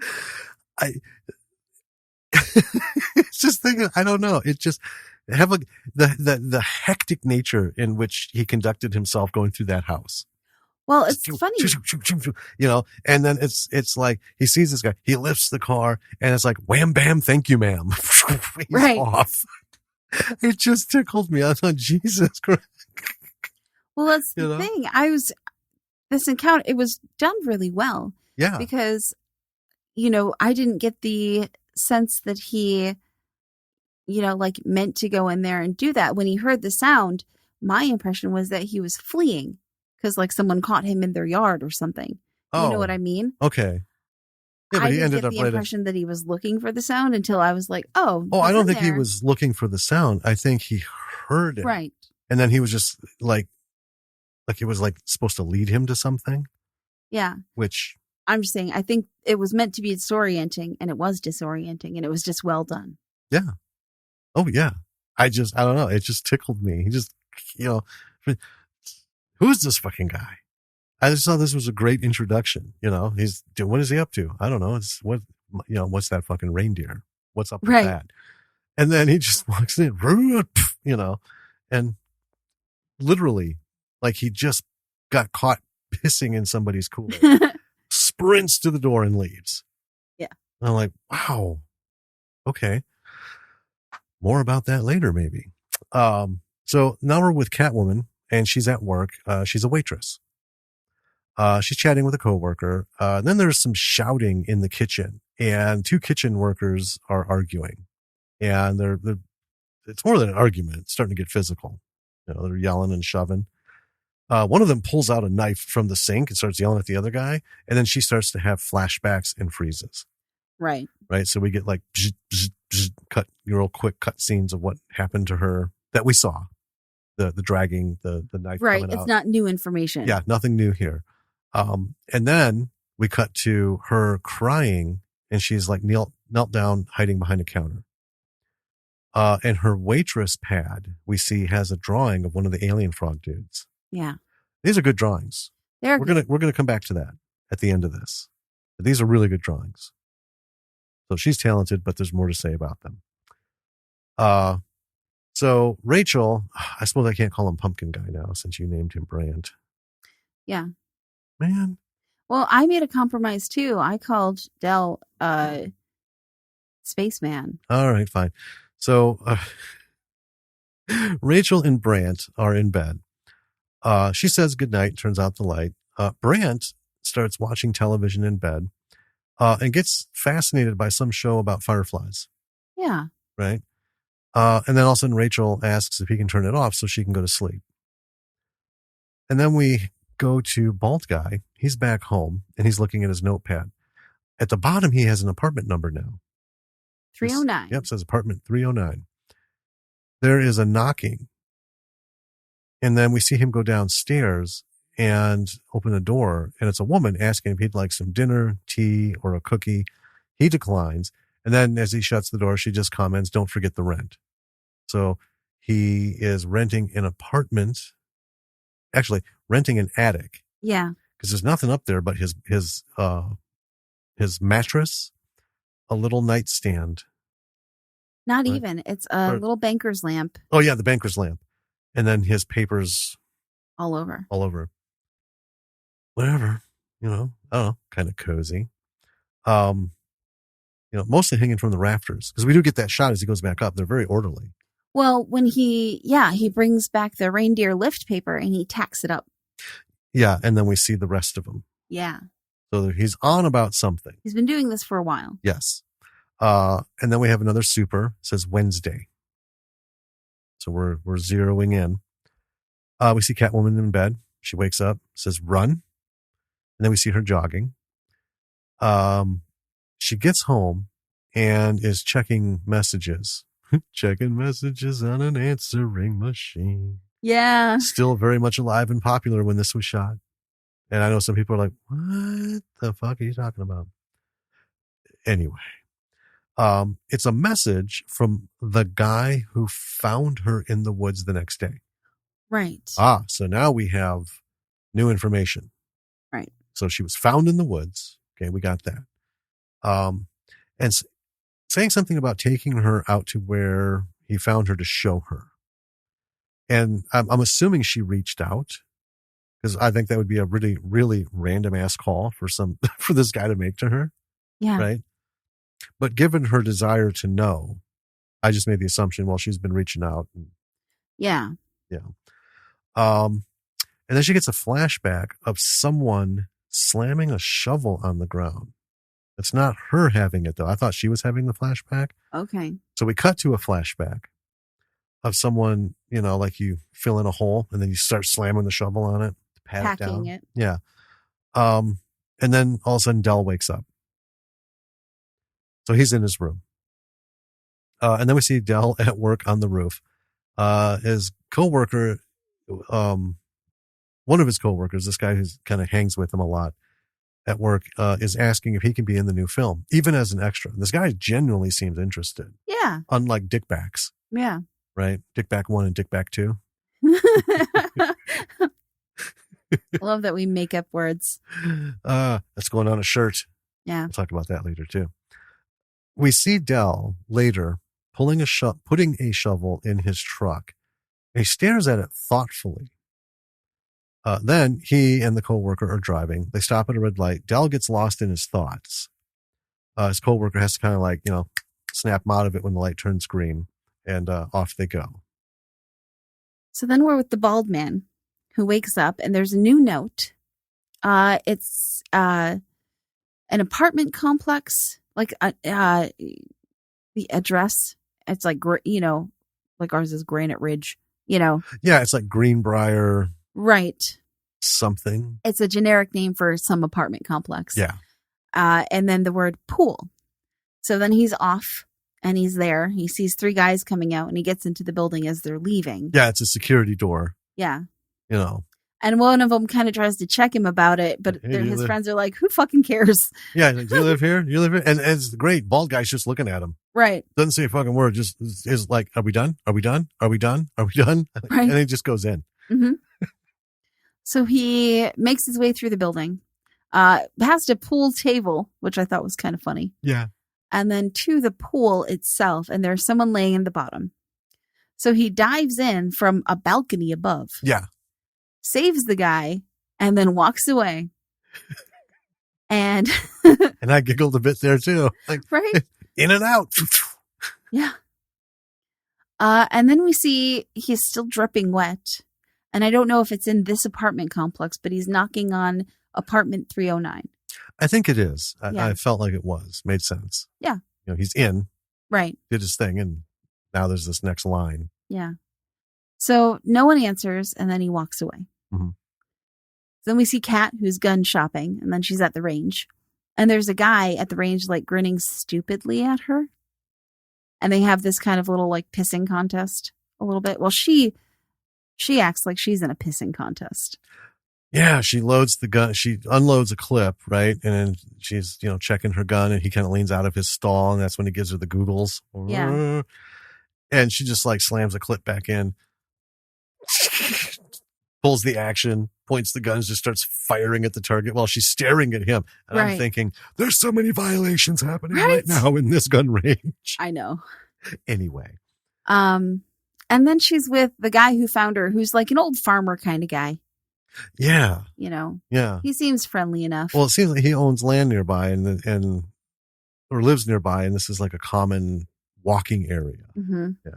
It's just thinking, I don't know. It just the hectic nature in which he conducted himself going through that house. Well, it's funny, and then it's like he sees this guy, he lifts the car, and it's like wham bam, thank you, ma'am. He's right off. It just tickled me. I thought, Jesus Christ. Well, that's the thing. This encounter, it was done really well. Yeah, because I didn't get the sense that he meant to go in there and do that. When he heard the sound, my impression was that he was fleeing. Because someone caught him in their yard or something. You know what I mean? Okay. Yeah, but I he didn't ended get up the right at. impression that he was looking for the sound until I was like, oh, Oh, I it's don't in think he there. was looking for the sound. I think he heard it. Right. And then he was just like it was like supposed to lead him to something. Yeah. Which I'm just saying, I think it was meant to be disorienting, and it was disorienting, and it was just well done. Yeah. Oh, yeah. I don't know. It just tickled me. He just, who's this fucking guy? I just thought this was a great introduction. What is he up to? I don't know. What's that fucking reindeer? What's up with that? And then he just walks in, and literally, like he just got caught pissing in somebody's cooler, sprints to the door and leaves. Yeah. And I'm like, wow. Okay. More about that later, maybe. So now we're with Catwoman, and she's at work. She's a waitress. She's chatting with a coworker. Then there's some shouting in the kitchen, and two kitchen workers are arguing. And it's more than an argument. It's starting to get physical. They're yelling and shoving. One of them pulls out a knife from the sink and starts yelling at the other guy. And then she starts to have flashbacks and freezes. Right. So we get like real quick cut scenes of what happened to her that we saw. The dragging, the knife. Right. Coming It's out. not new information. Yeah. Nothing new here. And then we cut to her crying, and she's like knelt down, hiding behind a counter. And her waitress pad, we see, has a drawing of one of the alien frog dudes. Yeah. These are good drawings. We're gonna come back to that at the end of this. But these are really good drawings. So she's talented, but there's more to say about them. So Rachel, I suppose I can't call him Pumpkin Guy now since you named him Brant. Yeah. Man. Well, I made a compromise too. I called Del Spaceman. All right, fine. So Rachel and Brant are in bed. She says goodnight, turns out the light. Brant starts watching television in bed and gets fascinated by some show about fireflies. Yeah. Right? And then all of a sudden Rachel asks if he can turn it off so she can go to sleep. And then we go to Bald Guy. He's back home, and he's looking at his notepad. At the bottom, he has an apartment number now. 309. Yep, says apartment 309. There is a knocking. And then we see him go downstairs and open a door, and it's a woman asking if he'd like some dinner, tea, or a cookie. He declines. And then as he shuts the door, she just comments, "Don't forget the rent." So he is renting an apartment, actually renting an attic. Yeah. Because there's nothing up there but his mattress, a little nightstand. Not right? Even. It's a little banker's lamp. Oh, yeah, the banker's lamp. And then his papers. All over. Whatever. I don't know, kind of cozy. Mostly hanging from the rafters. Because we do get that shot as he goes back up. They're very orderly. Well, when he brings back the reindeer lift paper and he tacks it up. Yeah, and then we see the rest of them. Yeah. So he's on about something. He's been doing this for a while. Yes. And then we have another super. It says Wednesday. So we're zeroing in. We see Catwoman in bed. She wakes up, says run. And then we see her jogging. She gets home and is checking messages. Checking messages on an answering machine. Yeah. Still very much alive and popular when this was shot. And I know some people are like, what the fuck are you talking about? Anyway, it's a message from the guy who found her in the woods the next day. Right. So now we have new information. Right. So she was found in the woods. Okay, we got that. And saying something about taking her out to where he found her to show her. And I'm assuming she reached out, because I think that would be a really, really random ass call for this guy to make to her. Yeah. Right. But given her desire to know, I just made the assumption, well, she's been reaching out. Yeah. Yeah. And then she gets a flashback of someone slamming a shovel on the ground. It's not her having it, though. I thought she was having the flashback. Okay. So we cut to a flashback of someone, like you fill in a hole and then you start slamming the shovel on it to pat it down. It. Yeah. And then all of a sudden Del wakes up. So he's in his room. And then we see Del at work on the roof. His coworker, one of his coworkers, this guy who kind of hangs with him a lot at work, is asking if he can be in the new film, even as an extra. This guy genuinely seems interested. Yeah. Unlike Dickbacks. Yeah. Right? Dickback 1 and Dickback 2. I love that we make up words. That's going on a shirt. Yeah. We'll talk about that later too. We see Del later putting a shovel in his truck. He stares at it thoughtfully. Then he and the coworker are driving. They stop at a red light. Del gets lost in his thoughts. His coworker has to kind of like, snap him out of it when the light turns green, and off they go. So then we're with the bald man who wakes up, and there's a new note. It's an apartment complex, like the address. It's like, like ours is Granite Ridge, Yeah, it's like Greenbrier. Right. Something. It's a generic name for some apartment complex. Yeah. And then the word pool. So then he's off and he's there. He sees 3 guys coming out and he gets into the building as they're leaving. Yeah, it's a security door. Yeah. And one of them kind of tries to check him about it, but his friends are like, who fucking cares? Yeah, do you live here? Do you live here? And it's great. Bald guy's just looking at him. Right. Doesn't say a fucking word. Just is like, are we done? Are we done? Are we done? Are we done? Right. And he just goes in. Mm-hmm. So he makes his way through the building, past a pool table, which I thought was kind of funny. Yeah. And then to the pool itself, and there's someone laying in the bottom. So he dives in from a balcony above. Yeah. Saves the guy, and then walks away. And I giggled a bit there too. Like, right? In and out. Yeah. And then we see he's still dripping wet. And I don't know if it's in this apartment complex, but he's knocking on apartment 309. I think it is. Yeah. I felt like it was. Made sense. Yeah. He's in. Right. Did his thing, and now there's this next line. Yeah. So no one answers, and then he walks away. Mm-hmm. Then we see Kat, who's gun shopping, and then she's at the range. And there's a guy at the range, like, grinning stupidly at her. And they have this kind of little, like, pissing contest a little bit. Well, she acts like she's in a pissing contest. Yeah, she loads the gun. She unloads a clip, right? And then she's, checking her gun, and he kind of leans out of his stall, and that's when he gives her the googles. Yeah. And she just, like, slams the clip back in, pulls the action, points the guns, just starts firing at the target while she's staring at him. And right. I'm thinking, there's so many violations happening right now in this gun range. I know. Anyway. And then she's with the guy who found her, who's like an old farmer kind of guy. Yeah. Yeah. He seems friendly enough. Well, it seems like he owns land nearby or lives nearby, and this is like a common walking area. Mm-hmm. Yeah.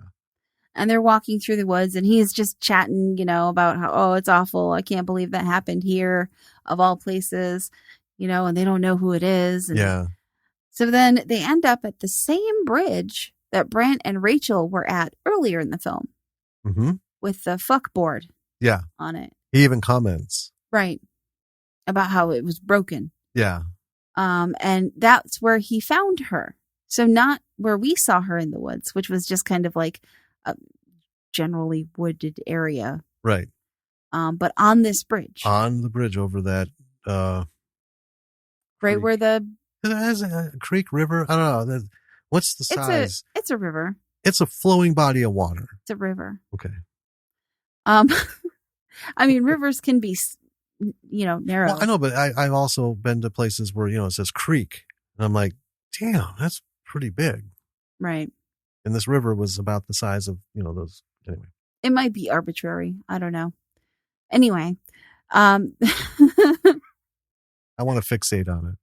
And they're walking through the woods, and he's just chatting, about how, it's awful. I can't believe that happened here, of all places, and they don't know who it is. And yeah. So then they end up at the same bridge that Brant and Rachel were at earlier in the film. Mm-hmm. With the fuck board. Yeah. On it. He even comments. Right. About how it was broken. Yeah. And that's where he found her. So not where we saw her in the woods, which was just kind of like a generally wooded area. Right. But on this bridge. On the bridge over that. Right creek. where the. Is it a creek, river? I don't know. What's the size? It's a river. It's a flowing body of water. It's a river. Okay. I mean, rivers can be, narrow. Well, I know, but I've also been to places where, it says creek. And I'm like, damn, that's pretty big. Right. And this river was about the size of, those. Anyway. It might be arbitrary. I don't know. Anyway. I want to fixate on it.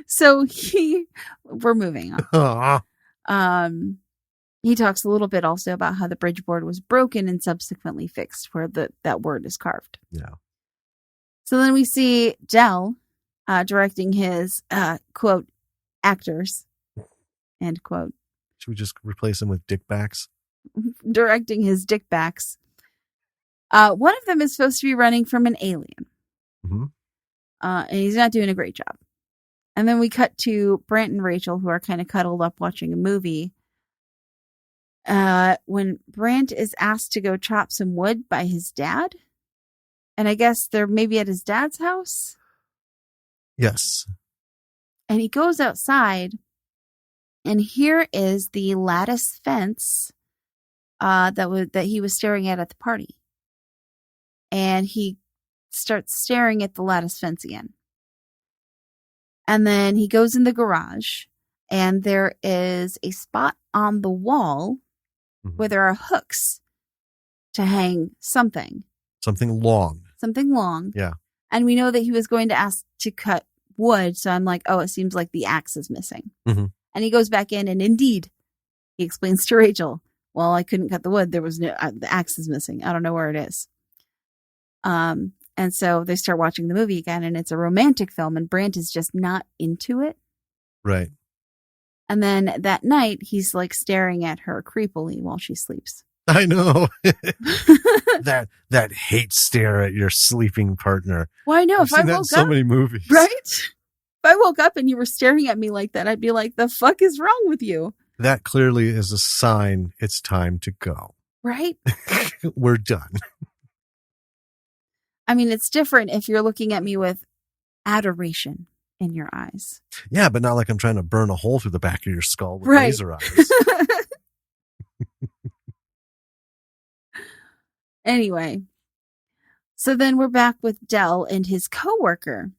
So we're moving on. He talks a little bit also about how the bridge board was broken and subsequently fixed where that word is carved. Yeah. So then we see Del directing his, quote, actors, end quote. Should we just replace him with dickbacks? Directing his dickbacks. One of them is supposed to be running from an alien. Mm-hmm. And he's not doing a great job. And then we cut to Brent and Rachel, who are kind of cuddled up watching a movie. When Brent is asked to go chop some wood by his dad. And I guess they're maybe at his dad's house. Yes. And he goes outside. And here is the lattice fence that he was staring at the party. And he starts staring at the lattice fence again. And then he goes in the garage, and there is a spot on the wall where there are hooks to hang something. Something long. Something long. Yeah. And we know that he was going to ask to cut wood, so I'm like, oh, it seems like the axe is missing. Mm-hmm. And he goes back in, and indeed, he explains to Rachel, well, I couldn't cut the wood. There was no, the axe is missing. I don't know where it is. And so they start watching the movie again, and it's a romantic film, and Brant is just not into it. Right. And then that night, he's like staring at her creepily while she sleeps. I know. that hate stare at your sleeping partner. Well, I know. I've seen that in so many movies. Right? If I woke up and you were staring at me like that, I'd be like, the fuck is wrong with you? That clearly is a sign it's time to go. Right? We're done. I mean, it's different if you're looking at me with adoration in your eyes. Yeah, but not like I'm trying to burn a hole through the back of your skull with laser eyes. Anyway, so then we're back with Del and his coworker.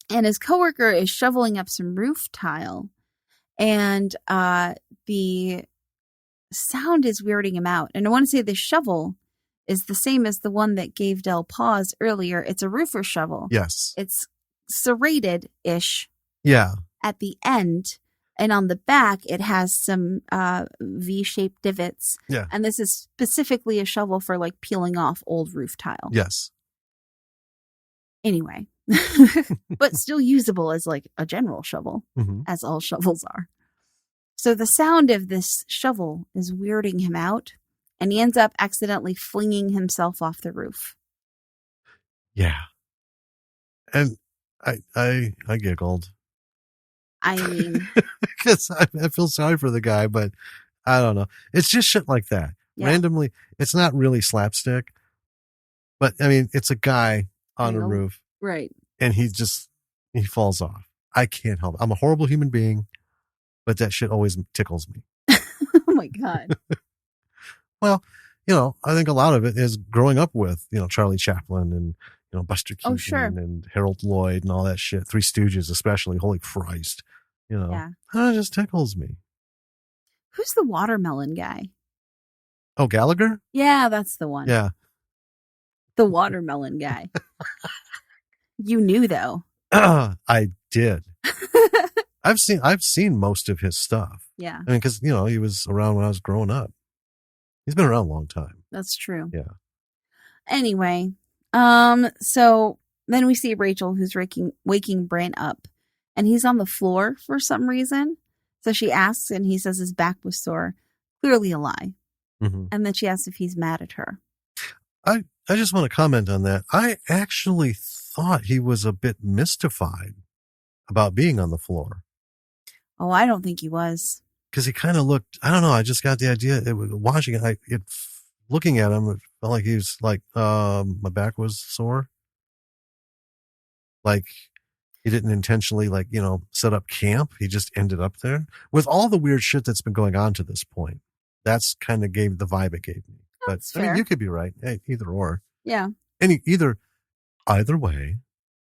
And his coworker is shoveling up some roof tile. And the sound is weirding him out. And I want to say the shovel is the same as the one that gave Del pause earlier. It's a roofer shovel. Yes. It's serrated-ish. Yeah. At the end. And on the back, it has some V-shaped divots. Yeah. And this is specifically a shovel for like peeling off old roof tile. Yes. Anyway. But still usable as like a general shovel, as all shovels are. So the sound of this shovel is weirding him out, and he ends up accidentally flinging himself off the roof. Yeah. And I giggled. I mean, because I feel sorry for the guy, but I don't know. It's just shit like that. Yeah. Randomly, it's not really slapstick, but I mean, it's a guy on a roof. Right. And he falls off. I can't help it. I'm a horrible human being, but that shit always tickles me. Oh my God. Well, I think a lot of it is growing up with, Charlie Chaplin and, Buster Keaton and Harold Lloyd and all that shit. Three Stooges, especially. Holy Christ. It just tickles me. Who's the watermelon guy? Oh, Gallagher? Yeah, that's the one. Yeah. The watermelon guy. You knew though. I did. I've seen most of his stuff. Yeah. I mean, because, he was around when I was growing up. He's been around a long time. That's true. Yeah. Anyway, so then we see Rachel who's waking Brant up, and he's on the floor for some reason. So she asks, and he says his back was sore. Clearly a lie. Mm-hmm. And then she asks if he's mad at her. I just want to comment on that. I actually thought he was a bit mystified about being on the floor. Oh, I don't think he was. Because he kind of looked, I don't know, I just got the idea, watching it, looking at him, it felt like he was like, my back was sore. Like, he didn't intentionally, set up camp. He just ended up there. With all the weird shit that's been going on to this point, that's kind of gave the vibe it gave me. That's but, fair. I mean, you could be right. Hey, either or. Yeah. And either way,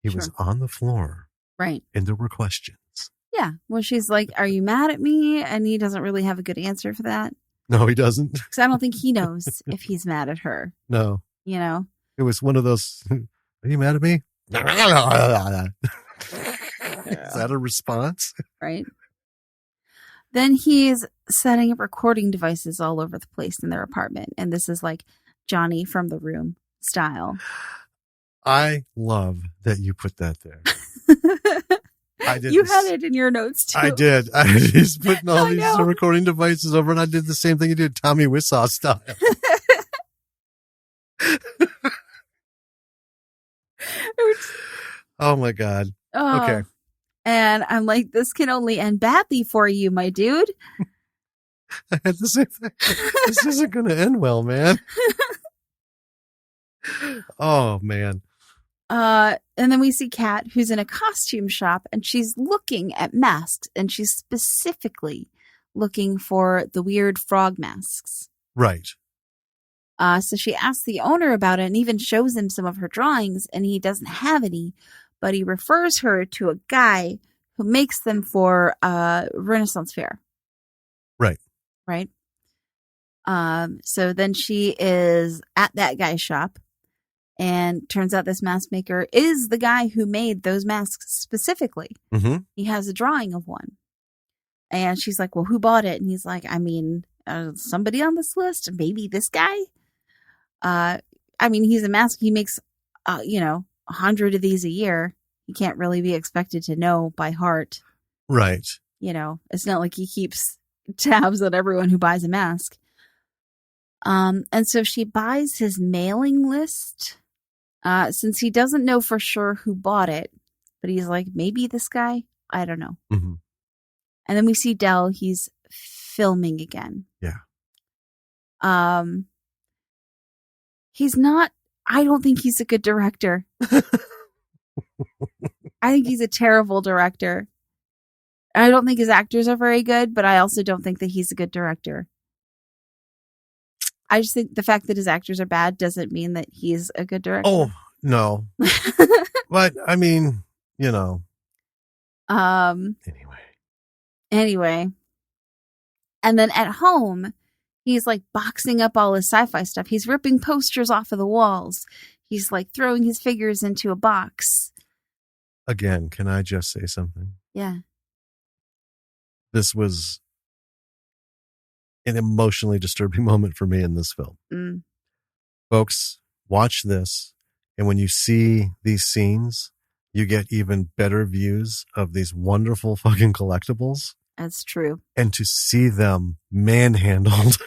he was on the floor. Right. And there were questions. Yeah. Well, she's like, are you mad at me? And he doesn't really have a good answer for that. No, he doesn't. Because I don't think he knows if he's mad at her. No. It was one of those, are you mad at me? Is that a response? Right. Then he's setting up recording devices all over the place in their apartment. And this is like Johnny from The Room style. I love that you put that there. I did. You had it in your notes too. I did. He's putting all these recording devices over, and I did the same thing you did, Tommy Wiseau style. Oh my God. Okay. And I'm like, this can only end badly for you, my dude. I had the same thing. This isn't going to end well, man. Oh, man. And then we see Kat, who's in a costume shop, and she's looking at masks, and she's specifically looking for the weird frog masks. Right. So she asks the owner about it and even shows him some of her drawings, and he doesn't have any, but he refers her to a guy who makes them for Renaissance Fair. Right. Right. So then she is at that guy's shop, and turns out this mask maker is the guy who made those masks specifically. Mm-hmm. He has a drawing of one. And she's like, well, who bought it? And he's like, I mean, somebody on this list, maybe this guy. I mean, he's a mask. He makes, 100 of these a year. He can't really be expected to know by heart. Right. It's not like he keeps tabs on everyone who buys a mask. And so she buys his mailing list, since he doesn't know for sure who bought it, but he's like, maybe this guy. I don't know. Mm-hmm. And then we see Del. He's filming again. Yeah. He's not. I don't think he's a good director. I think he's a terrible director. I don't think his actors are very good, but I also don't think that he's a good director. I just think the fact that his actors are bad doesn't mean that he's a good director. Oh, no. But, I mean, Anyway. And then at home, he's like boxing up all his sci-fi stuff. He's ripping posters off of the walls. He's like throwing his figures into a box. Again, can I just say something? Yeah. This was an emotionally disturbing moment for me in this film. Mm. Folks, watch this. And when you see these scenes, you get even better views of these wonderful fucking collectibles. That's true. And to see them manhandled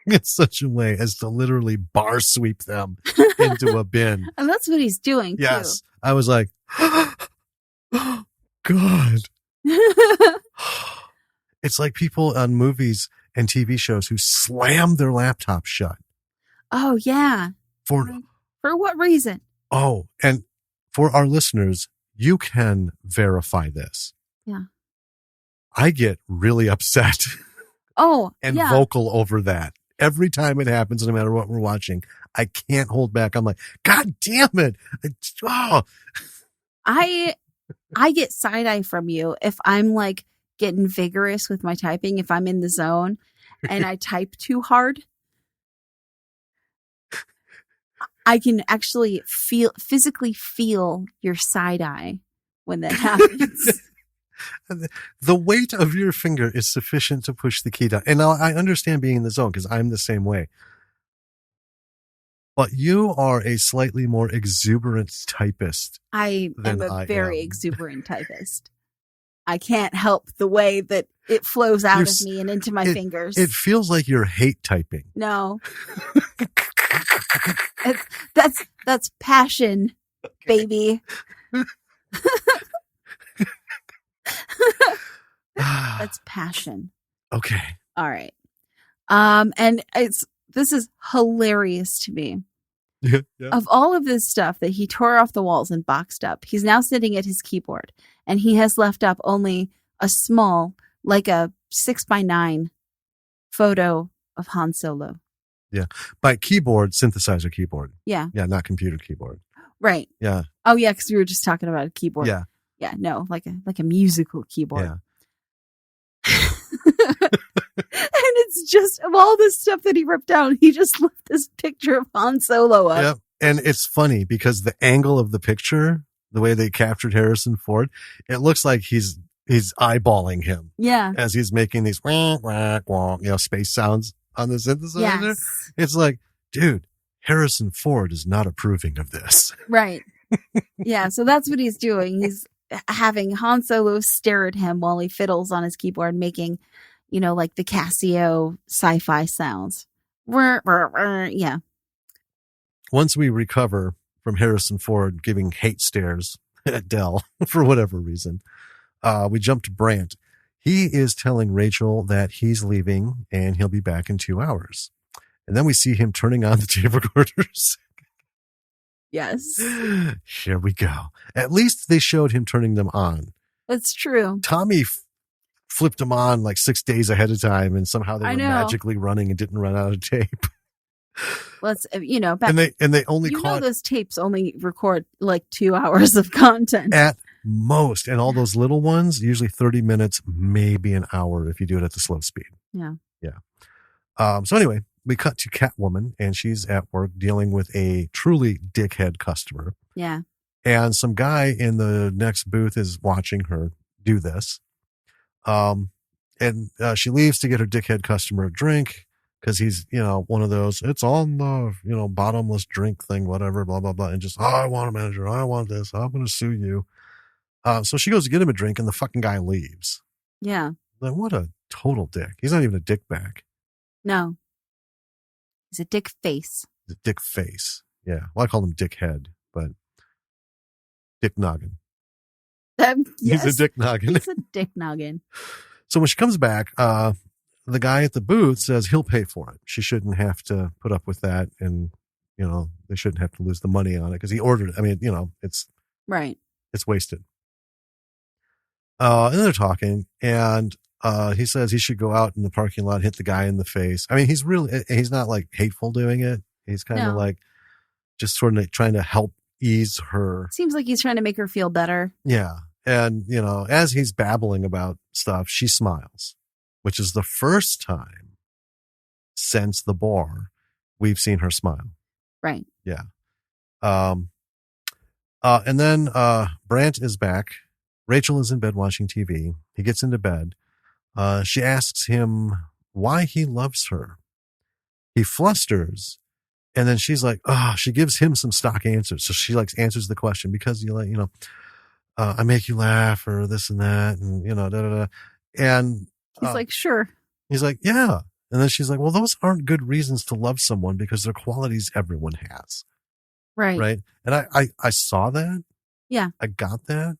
in such a way as to literally bar sweep them into a bin. And that's what he's doing, yes. Too. I was like, God. It's like people on movies and TV shows who slam their laptop shut. Oh, yeah. For what reason? Oh, and for our listeners, you can verify this. Yeah. I get really upset. Oh, and vocal over that. Every time it happens, no matter what we're watching, I can't hold back. I'm like, God damn it. I get side eye from you if I'm like getting vigorous with my typing, if I'm in the zone and I type too hard. I can actually physically feel your side eye when that happens. The weight of your finger is sufficient to push the key down. And now I understand being in the zone because I'm the same way. But you are a slightly more exuberant typist. I am a very exuberant typist. I can't help the way that it flows out of me and into my fingers. It feels like you're hate typing. No. That's passion, baby. That's passion. Okay. All right. And this is hilarious to me. Yeah. Of all of this stuff that he tore off the walls and boxed up, he's now sitting at his keyboard, and he has left up only a small, like a 6x9 photo of Han Solo. Yeah. By keyboard, synthesizer keyboard. Yeah. Yeah, not computer keyboard. Right. Yeah. Oh, yeah, because we were just talking about a keyboard. Yeah. Yeah, no, like a musical keyboard. Yeah. And it's just, of all this stuff that he ripped out, he just left this picture of Han Solo up. Yep. And it's funny because the angle of the picture, the way they captured Harrison Ford, it looks like he's eyeballing him. Yeah. As he's making these space sounds on the synthesizer. Yes. It's like, dude, Harrison Ford is not approving of this. Right. Yeah. So that's what he's doing. He's having Han Solo stare at him while he fiddles on his keyboard, making, like the Casio sci-fi sounds. Yeah. Once we recover from Harrison Ford giving hate stares at Del for whatever reason, we jump to Brant. He is telling Rachel that he's leaving and he'll be back in 2 hours. And then we see him turning on the tape recorders. Yes. Here we go. At least they showed him turning them on. That's true. Tommy flipped them on like 6 days ahead of time, and somehow they were magically running and didn't run out of tape. Let's, back, and they only those tapes only record like 2 hours of content at most, and all those little ones usually 30 minutes, maybe an hour if you do it at the slow speed. Yeah. So anyway, we cut to Catwoman, and she's at work dealing with a truly dickhead customer. Yeah. And some guy in the next booth is watching her do this. And she leaves to get her dickhead customer a drink because he's, one of those, it's on the, bottomless drink thing, whatever, blah, blah, blah. And just, I want a manager. I want this. I'm going to sue you. So she goes to get him a drink, and the fucking guy leaves. Yeah. Like, what a total dick. He's not even a dick back. No. He's a dick face. He's a dick face. Yeah. Well, I call him dick head, but dick noggin. Yes. He's a dick noggin. He's a dick noggin. So when she comes back, the guy at the booth says he'll pay for it. She shouldn't have to put up with that. And, they shouldn't have to lose the money on it because he ordered it. I mean, it's right. It's wasted. And then they're talking, and he says he should go out in the parking lot and hit the guy in the face. I mean, he's not like hateful doing it. He's kind of like just sort of trying to help ease her. Seems like he's trying to make her feel better. Yeah. And, as he's babbling about stuff, she smiles, which is the first time since the bar we've seen her smile. Right. Yeah. And then Brant is back. Rachel is in bed watching TV. He gets into bed. She asks him why he loves her. He flusters, and then she's like, she gives him some stock answers. So she answers the question because I make you laugh or this and that, and da da da. And he's like, sure. He's like, yeah. And then she's like, well, those aren't good reasons to love someone because they're qualities everyone has. Right. Right. And I saw that. Yeah. I got that.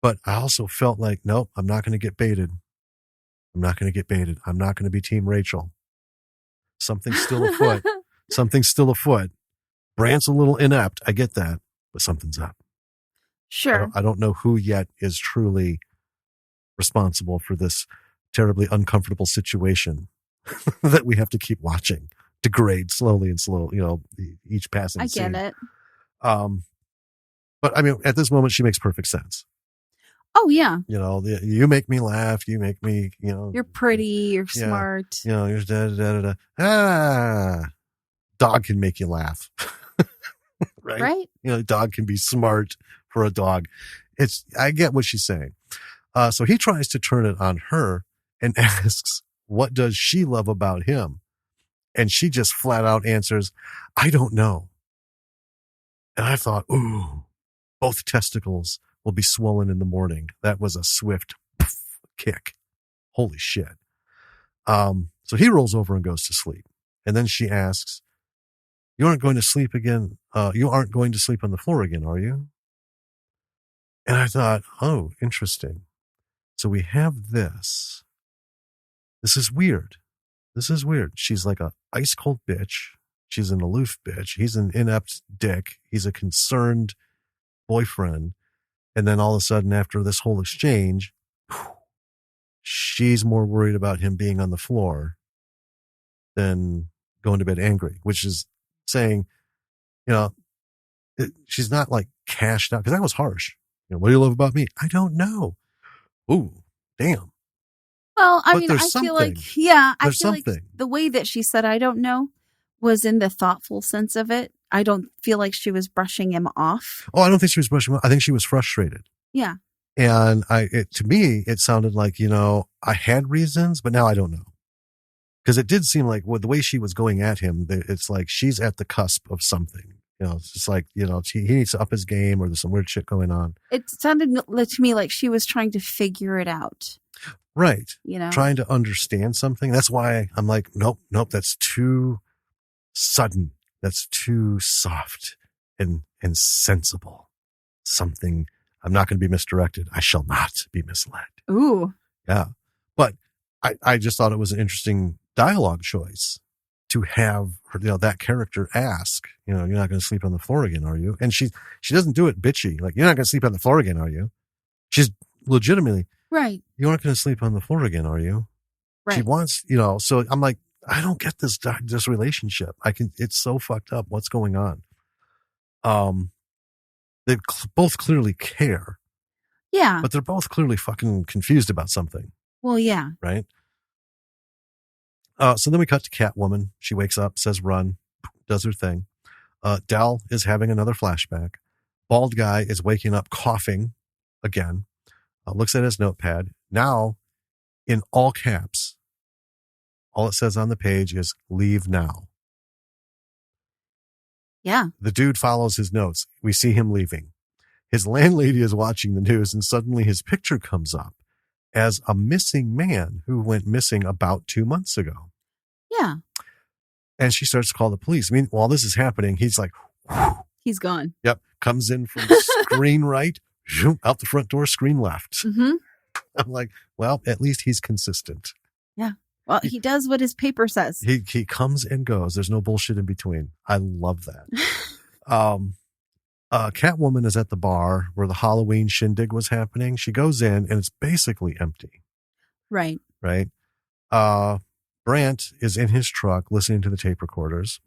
But I also felt like, nope, I'm not going to get baited. I'm not going to get baited. I'm not going to be Team Rachel. Something's still afoot. Something's still afoot. Brant's a little inept. I get that. But something's up. Sure. I don't know who yet is truly responsible for this terribly uncomfortable situation that we have to keep watching degrade slowly and each passing scene. I get it. But I mean, at this moment, she makes perfect sense. Oh, yeah. You make me laugh. You make me, You're pretty. You're smart. You're da-da-da-da-da. Dog can make you laugh. Right? Dog can be smart for a dog. I get what she's saying. So he tries to turn it on her and asks, what does she love about him? And she just flat out answers, I don't know. And I thought, ooh, both testicles will be swollen in the morning. That was a swift kick. Holy shit. So he rolls over and goes to sleep. And then she asks, you aren't going to sleep again. You aren't going to sleep on the floor again, are you? And I thought, oh, interesting. So we have this. This is weird. She's like a ice cold bitch. She's an aloof bitch. He's an inept dick. He's a concerned boyfriend. And then all of a sudden, after this whole exchange, she's more worried about him being on the floor than going to bed angry, which is saying, she's not like cashed out, because that was harsh. What do you love about me? I don't know. Ooh, damn. Well, I feel like, I feel like the way that she said, I don't know, was in the thoughtful sense of it. I don't feel like she was brushing him off. Oh, I don't think she was brushing him off. I think she was frustrated. Yeah. And to me, it sounded like, I had reasons, but now I don't know. Because it did seem like the way she was going at him, it's like she's at the cusp of something. It's just like, he needs to up his game, or there's some weird shit going on. It sounded to me like she was trying to figure it out. Right. Trying to understand something. That's why I'm like, nope, that's too sudden. That's too soft and sensible. Something I'm not going to be misdirected. I shall not be misled. Ooh. Yeah. But I just thought it was an interesting dialogue choice to have her, that character ask, you're not going to sleep on the floor again, are you? And she doesn't do it bitchy. Like, you're not going to sleep on the floor again, are you? She's legitimately, right. You're not going to sleep on the floor again, are you? Right. She wants, so I'm like, I don't get this relationship. It's so fucked up. What's going on? They both clearly care. Yeah. But they're both clearly fucking confused about something. Well, yeah. Right? So then we cut to Catwoman. She wakes up, says run, does her thing. Dell is having another flashback. Bald guy is waking up coughing again. Looks at his notepad. Now, in all caps, all it says on the page is leave now. Yeah. The dude follows his notes. We see him leaving. His landlady is watching the news, and suddenly his picture comes up as a missing man who went missing about 2 months ago. Yeah. And she starts to call the police. I mean, while this is happening, he's like, whew. He's gone. Yep. Comes in from screen right, out the front door, screen left. Mm-hmm. I'm like, well, at least he's consistent. Yeah. Well, he does what his paper says. He comes and goes. There's no bullshit in between. I love that. Catwoman is at the bar where the Halloween shindig was happening. She goes in and it's basically empty. Right. Right. Brant is in his truck listening to the tape recorders.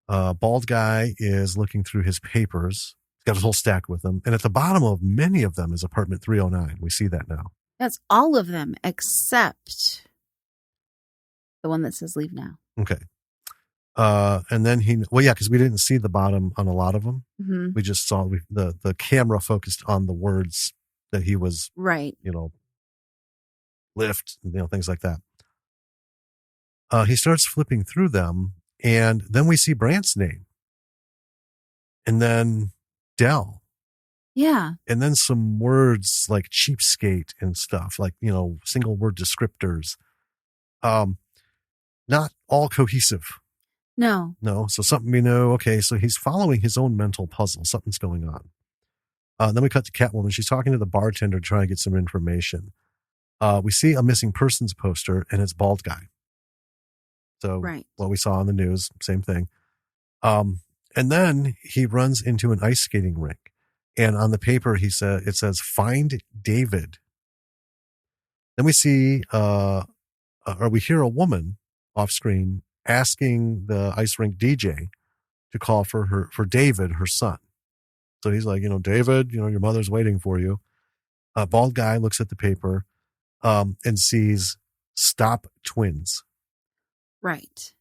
Bald guy is looking through his papers. He's got his whole stack with him. And at the bottom of many of them is apartment 309. We see that now. That's all of them except the one that says leave now. Okay. And then because we didn't see the bottom on a lot of them. Mm-hmm. We just saw the camera focused on the words that he was, right. Lift, things like that. He starts flipping through them, and then we see Brant's name. And then Dell. Yeah. And then some words like cheapskate and stuff, like, single word descriptors. Not all cohesive. No. So something, okay, so he's following his own mental puzzle. Something's going on. Then we cut to Catwoman. She's talking to the bartender trying to get some information. We see a missing persons poster, and it's bald guy. So right. What we saw on the news, same thing. And then he runs into an ice skating rink, and on the paper it says find David. Then we see we hear a woman off screen asking the ice rink DJ to call for David, her son. So he's like, David, your mother's waiting for you. Bald guy looks at the paper and sees stop twins. Right.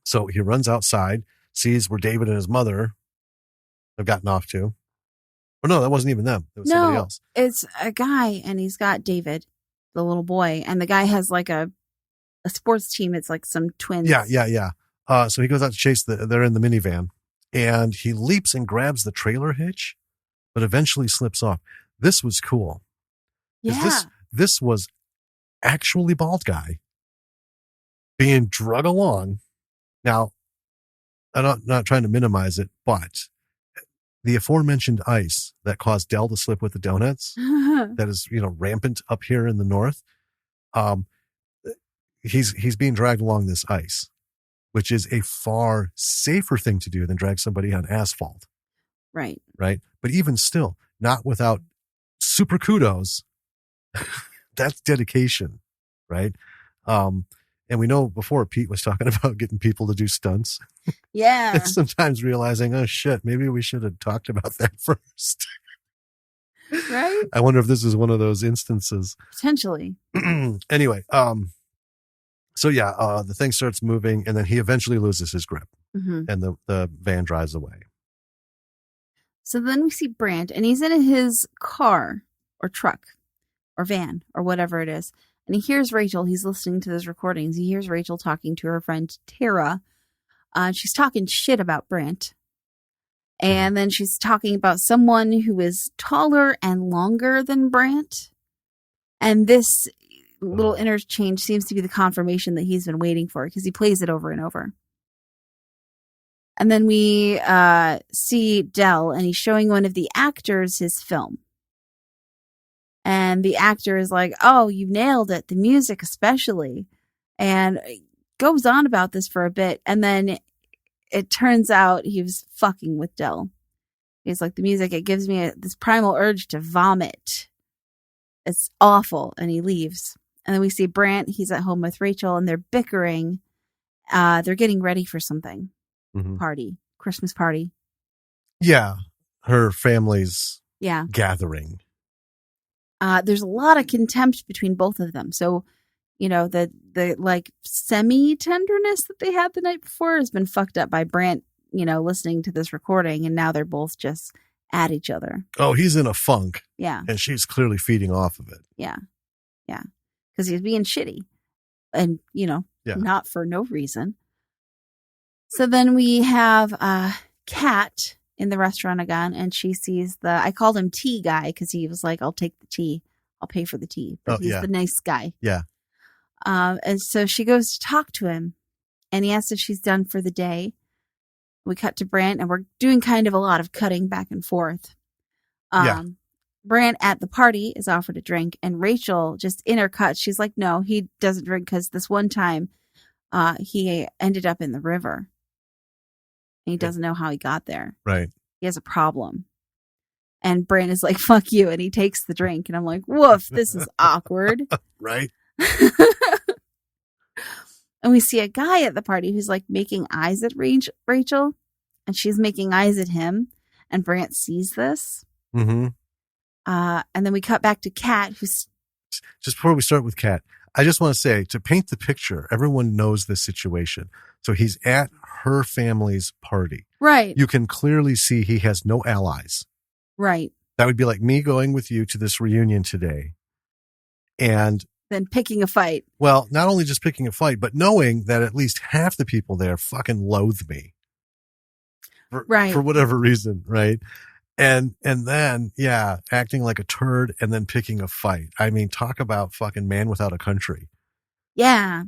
So he runs outside, sees where David and his mother have gotten off to. Oh, no, that wasn't even them. It was somebody else. It's a guy, and he's got David, the little boy, and the guy has like a sports team. It's like some twins. Yeah. So he goes out to chase they're in the minivan, and he leaps and grabs the trailer hitch, but eventually slips off. This was cool. Yeah. This was actually bald guy being drug along. Now, I'm not trying to minimize it, but the aforementioned ice that caused Dell to slip with the donuts, that is, rampant up here in the north. He's being dragged along this ice, which is a far safer thing to do than drag somebody on asphalt. Right. Right. But even still, not without super kudos. That's dedication. Right. And we know before Pete was talking about getting people to do stunts. Yeah. And sometimes realizing, oh shit, maybe we should have talked about that first. Right. I wonder if this is one of those instances. Potentially. Anyway, so yeah, the thing starts moving, and then he eventually loses his grip, mm-hmm. and the van drives away. So then we see Brant, and he's in his car or truck or van or whatever it is. And he hears Rachel. He's listening to those recordings. He hears Rachel talking to her friend Tara. She's talking shit about Brant. And then she's talking about someone who is taller and longer than Brant. And this little interchange seems to be the confirmation that he's been waiting for, because he plays it over and over. And then we see Dell, and he's showing one of the actors his film. And the actor is like, oh, you nailed it. The music especially. And goes on about this for a bit. And then it turns out he was fucking with Dell. He's like, the music, it gives me this primal urge to vomit. It's awful. And he leaves. And then we see Brant. He's at home with Rachel, and they're bickering. They're getting ready for something. Party. Christmas party. Yeah. Her family's gathering. There's a lot of contempt between both of them. So, you know, the like semi-tenderness that they had the night before has been fucked up by Brant, you know, listening to this recording, and now they're both just at each other. Oh, he's in a funk. Yeah. And she's clearly feeding off of it. Yeah. Yeah. Because he's being shitty. And, you know, not for no reason. So then we have Kat in the restaurant again, and she sees I called him tea guy because he was like, I'll take the tea. I'll pay for the tea. But he's the nice guy. Yeah. And so she goes to talk to him, and he asks if she's done for the day. We cut to Brant, and we're doing kind of a lot of cutting back and forth. Brant at the party is offered a drink, and Rachel just in her cut, she's like, no, he doesn't drink because this one time he ended up in the river. And he doesn't know how he got there. Right. He has a problem. And Brant is like, fuck you. And he takes the drink. And I'm like, woof, this is awkward. Right. And we see a guy at the party who's like making eyes at Rachel. And she's making eyes at him. And Brant sees this. Mm-hmm. And then we cut back to Kat, who's... Just before we start with Kat, I just want to say, to paint the picture, everyone knows this situation. So he's at her family's party. Right. You can clearly see he has no allies. Right. That would be like me going with you to this reunion today. And then picking a fight. Well, not only just picking a fight, but knowing that at least half the people there fucking loathe me. For whatever reason, right? And then, acting like a turd and then picking a fight. I mean, talk about fucking man without a country. Yeah.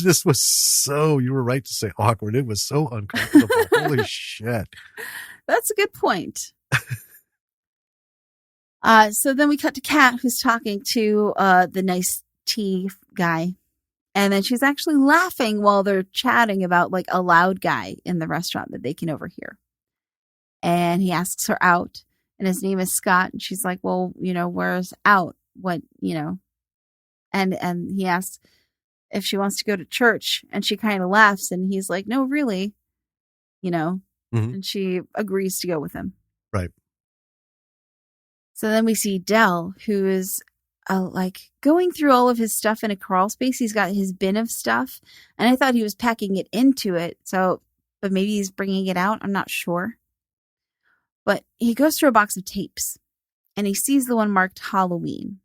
This was you were right to say awkward. It was so uncomfortable. Holy shit. That's a good point. So then we cut to Kat, who's talking to the nice tea guy. And then she's actually laughing while they're chatting about like a loud guy in the restaurant that they can overhear. And he asks her out, and his name is Scott. And she's like, well, you know, where's out? What, you know? And he asks if she wants to go to church, and she kind of laughs, and he's like, no, really, you know? Mm-hmm. And she agrees to go with him. Right. So then we see Dell, who is like going through all of his stuff in a crawl space. He's got his bin of stuff, and I thought he was packing it into it. So, but maybe he's bringing it out. I'm not sure. But he goes through a box of tapes, and he sees the one marked Halloween.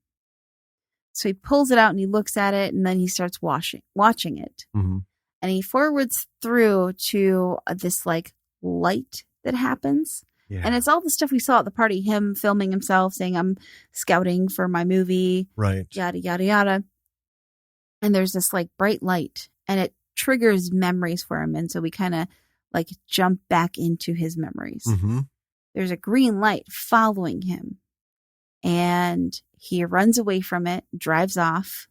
So he pulls it out and he looks at it, and then he starts watching it. Mm-hmm. And he forwards through to this like light that happens. Yeah. And it's all the stuff we saw at the party, him filming himself saying, I'm scouting for my movie, right? Yada, yada, yada. And there's this like bright light, and it triggers memories for him. And so we kind of like jump back into his memories. Mm-hmm. There's a green light following him, and he runs away from it, drives off.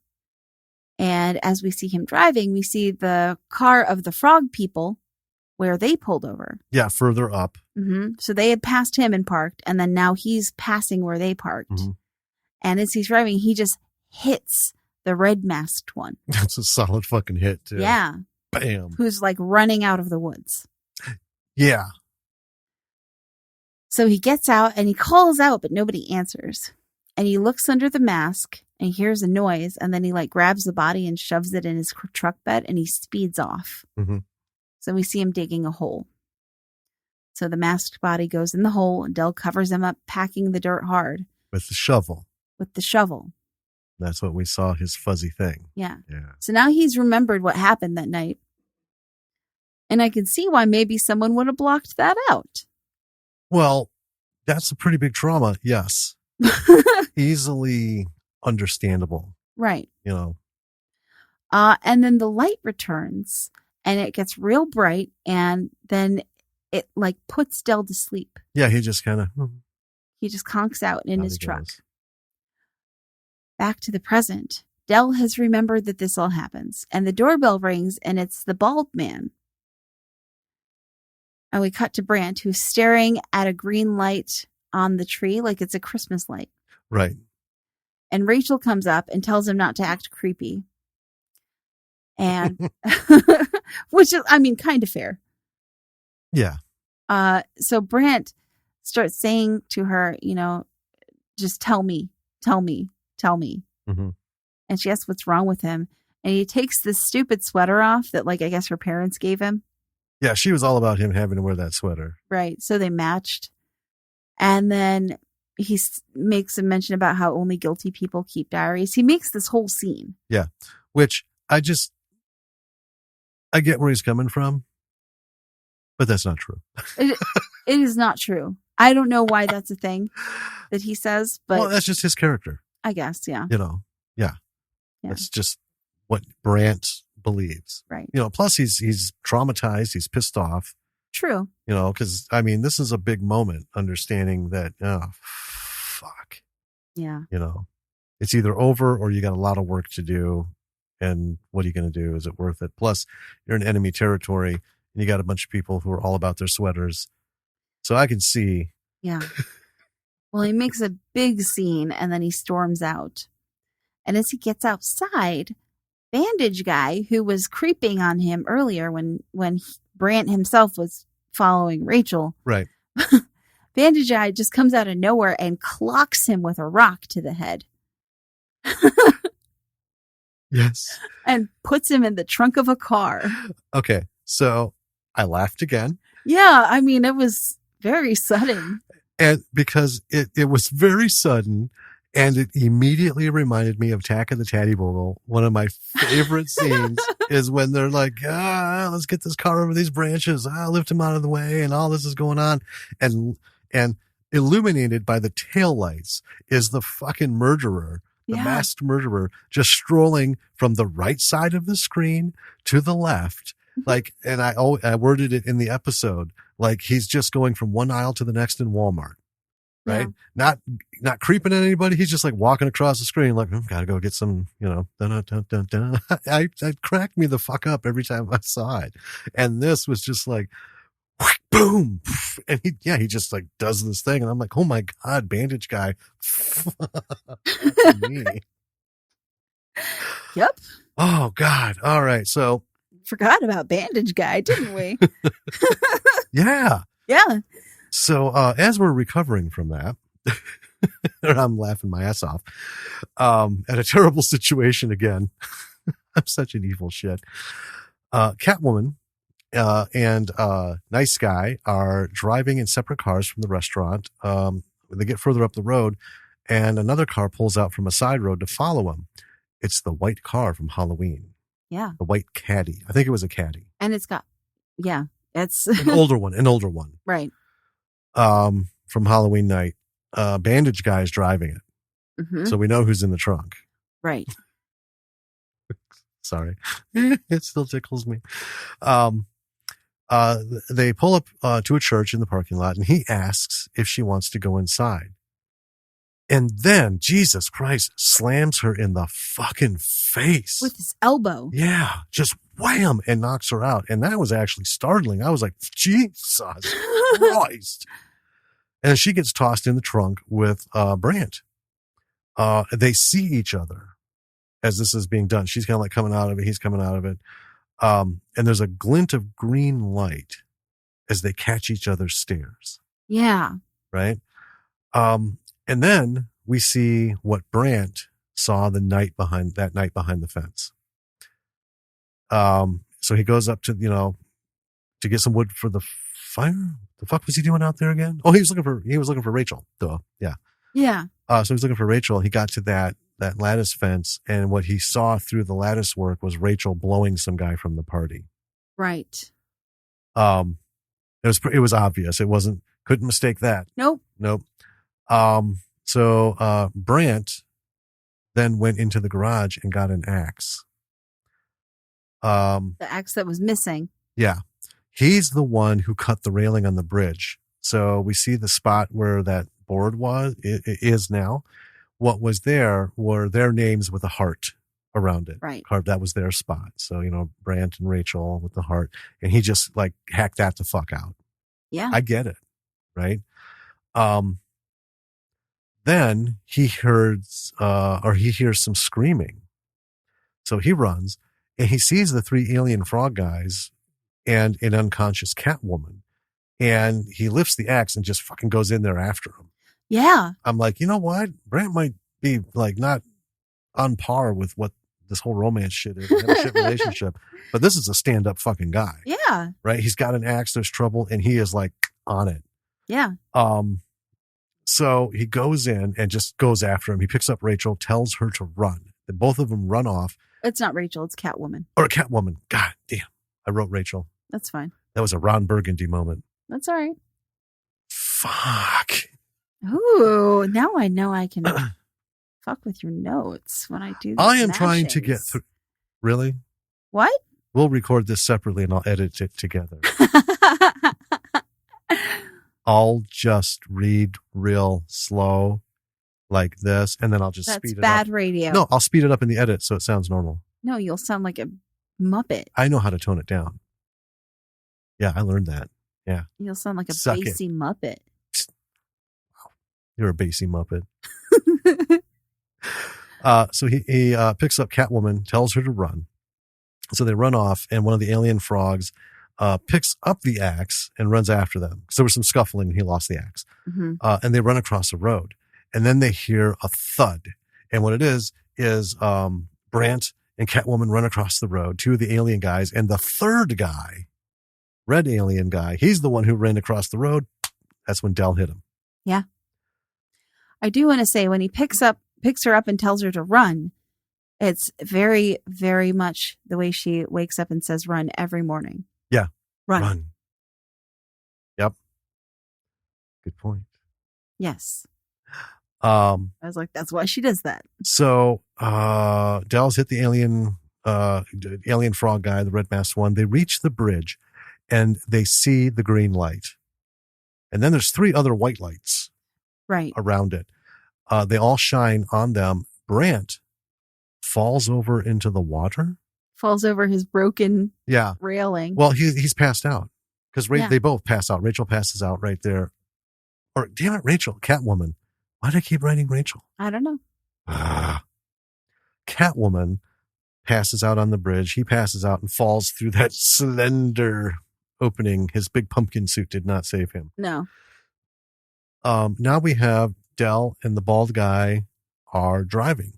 And as we see him driving, we see the car of the frog people where they pulled over. Yeah, further up. Mm-hmm. So they had passed him and parked, and then now he's passing where they parked. Mm-hmm. And as he's driving, he just hits the red masked one. That's a solid fucking hit, too. Yeah. Bam. Who's like running out of the woods. Yeah. So he gets out and he calls out, but nobody answers. And he looks under the mask and he hears a noise, and then he like grabs the body and shoves it in his truck bed, and he speeds off. Mm-hmm. So we see him digging a hole. So the masked body goes in the hole, and Dell covers him up, packing the dirt hard. With the shovel. That's what we saw, his fuzzy thing. Yeah. So now he's remembered what happened that night. And I can see why maybe someone would have blocked that out. Well, that's a pretty big trauma, yes. Easily understandable. Right. You know. And then the light returns, and it gets real bright, and then it like puts Dell to sleep. Yeah, he just kind of... He just conks out in his truck. Goes. Back to the present. Dell has remembered that this all happens, and the doorbell rings, and it's the bald man. And we cut to Brant, who's staring at a green light on the tree like it's a Christmas light. Right. And Rachel comes up and tells him not to act creepy. And, which is, I mean, kind of fair. Yeah. So Brant starts saying to her, you know, just tell me. Mm-hmm. And she asks what's wrong with him. And he takes this stupid sweater off that, like, I guess her parents gave him. Yeah, she was all about him having to wear that sweater. Right. So they matched. And then he makes a mention about how only guilty people keep diaries. He makes this whole scene. Yeah. Which I get where he's coming from, but that's not true. It is not true. I don't know why that's a thing that he says, but... Well, that's just his character. I guess, yeah. You know, yeah. That's just what Brant believes. Right. You know, plus he's traumatized. He's pissed off. True. You know, because, I mean, this is a big moment, understanding that, oh, fuck. Yeah. You know, it's either over or you got a lot of work to do. And what are you going to do? Is it worth it? Plus, you're in enemy territory and you got a bunch of people who are all about their sweaters. So I can see. Yeah. Well, he makes a big scene and then he storms out. And as he gets outside, Bandage Guy, who was creeping on him earlier when Brant himself was following Rachel. Right. Bandage Guy just comes out of nowhere and clocks him with a rock to the head. Yes. And puts him in the trunk of a car. Okay. So I laughed again. Yeah. I mean, it was very sudden. And because it was very sudden, and it immediately reminded me of Attack of the Tatty Bogle. One of my favorite scenes is when they're like, let's get this car over these branches. Lift him out of the way. And all this is going on. And illuminated by the taillights is the fucking murderer, the masked murderer, just strolling from the right side of the screen to the left. Like, and I worded it in the episode, like he's just going from one aisle to the next in Walmart. Right. Yeah. Not creeping at anybody. He's just like walking across the screen like, gotta go get some, you know, dun, dun, dun, dun. It cracked me the fuck up every time I saw it. And this was just like, boom. And he just like does this thing. And I'm like, oh my God, Bandage Guy. Me. Yep. Oh God. All right. So. Forgot about Bandage Guy, didn't we? Yeah. Yeah. So as we're recovering from that, I'm laughing my ass off at a terrible situation again. I'm such an evil shit. Catwoman and Nice Guy are driving in separate cars from the restaurant. They get further up the road, and another car pulls out from a side road to follow them. It's the white car from Halloween. Yeah. The white caddy. I think it was a caddy. And it's got, it's an older one. Right. From Halloween night. Bandage Guy is driving it. Mm-hmm. So we know who's in the trunk. Right. Sorry. It still tickles me. They pull up to a church in the parking lot, and he asks if she wants to go inside. And then, Jesus Christ, slams her in the fucking face. With his elbow. Yeah, just wham, and knocks her out. And that was actually startling. I was like, Jesus Christ. And she gets tossed in the trunk with Brant. They see each other as this is being done. She's kind of like coming out of it. He's coming out of it. And there's a glint of green light as they catch each other's stares. Yeah. Right? And then we see what Brant saw that night behind the fence. So he goes up to, to get some wood for the fire. The fuck was he doing out there again? Oh, he was looking for Rachel. Duh. Yeah. Yeah. So he was looking for Rachel. He got to that lattice fence, and what he saw through the lattice work was Rachel blowing some guy from the party. Right. It was obvious. Couldn't mistake that. Nope. So Brant then went into the garage and got an axe. The axe that was missing. Yeah. He's the one who cut the railing on the bridge. So we see the spot where that board it is now. What was there were their names with a heart around it. Right. That was their spot. So, Brant and Rachel with the heart. And he just like hacked that the fuck out. Yeah. I get it. Right. Then he hears some screaming. So he runs and he sees the 3 alien frog guys and an unconscious Catwoman. And he lifts the axe and just fucking goes in there after him. Yeah. I'm like, you know what? Brant might be like not on par with what this whole romance shit is, have a shit relationship, but this is a stand-up fucking guy. Yeah. Right? He's got an axe, there's trouble, and he is like on it. Yeah. So he goes in and just goes after him. He picks up Rachel, tells her to run. And both of them run off. It's not Rachel, it's Catwoman. Or Catwoman. God damn. I wrote Rachel. That's fine. That was a Ron Burgundy moment. That's all right. Fuck. Ooh, now I know I can fuck with your notes when I do this. I am trying to get through. Really? What? We'll record this separately and I'll edit it together. I'll just read real slow like this, and then I'll just speed it up. That's bad radio. No, I'll speed it up in the edit so it sounds normal. No, you'll sound like a Muppet. I know how to tone it down. Yeah, I learned that. Yeah. You'll sound like a Suck bassy Muppet. You're a bassy Muppet. So he picks up Catwoman, tells her to run. So they run off, and one of the alien frogs picks up the axe and runs after them. So there was some scuffling, and he lost the axe. Mm-hmm. And they run across the road. And then they hear a thud. And what it is Brant and Catwoman run across the road, 2 of the alien guys, and the third guy, red alien guy, he's the one who ran across the road. That's when Del hit him. Yeah. I do want to say when he picks her up and tells her to run, it's very, very much the way she wakes up and says run every morning. Yeah. Run. Yep. Good point. Yes. I was like, that's why she does that. So Del's hit the alien frog guy, the red masked one. They reach the bridge and they see the green light. And then there's 3 other white lights around it. They all shine on them. Brant falls over into the water. Falls over his broken railing. Well, he's passed out because they both pass out. Rachel passes out right there. Or damn it, Rachel, Catwoman. Why did I keep writing Rachel? I don't know. Catwoman passes out on the bridge. He passes out and falls through that slender opening. His big pumpkin suit did not save him. No. Now we have Del and the bald guy are driving.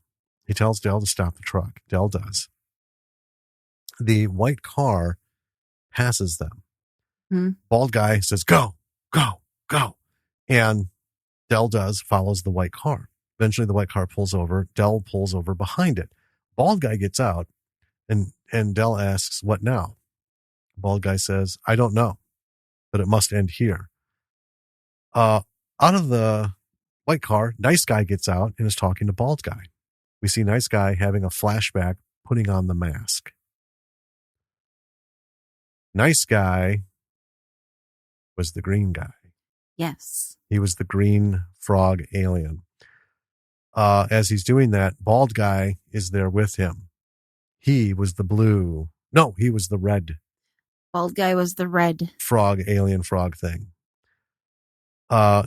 He tells Del to stop the truck. Del does. The white car passes them. Hmm. Bald guy says, go, go, go. And Del follows the white car. Eventually the white car pulls over. Del pulls over behind it. Bald guy gets out and Del asks, what now? Bald guy says, I don't know, but it must end here. Out of the white car, nice guy gets out and is talking to bald guy. We see nice guy having a flashback, putting on the mask. Nice guy was the green guy. Yes. He was the green frog alien. As he's doing that, bald guy is there with him. He was the blue. No, he was the red. Bald guy was the red frog, alien frog thing.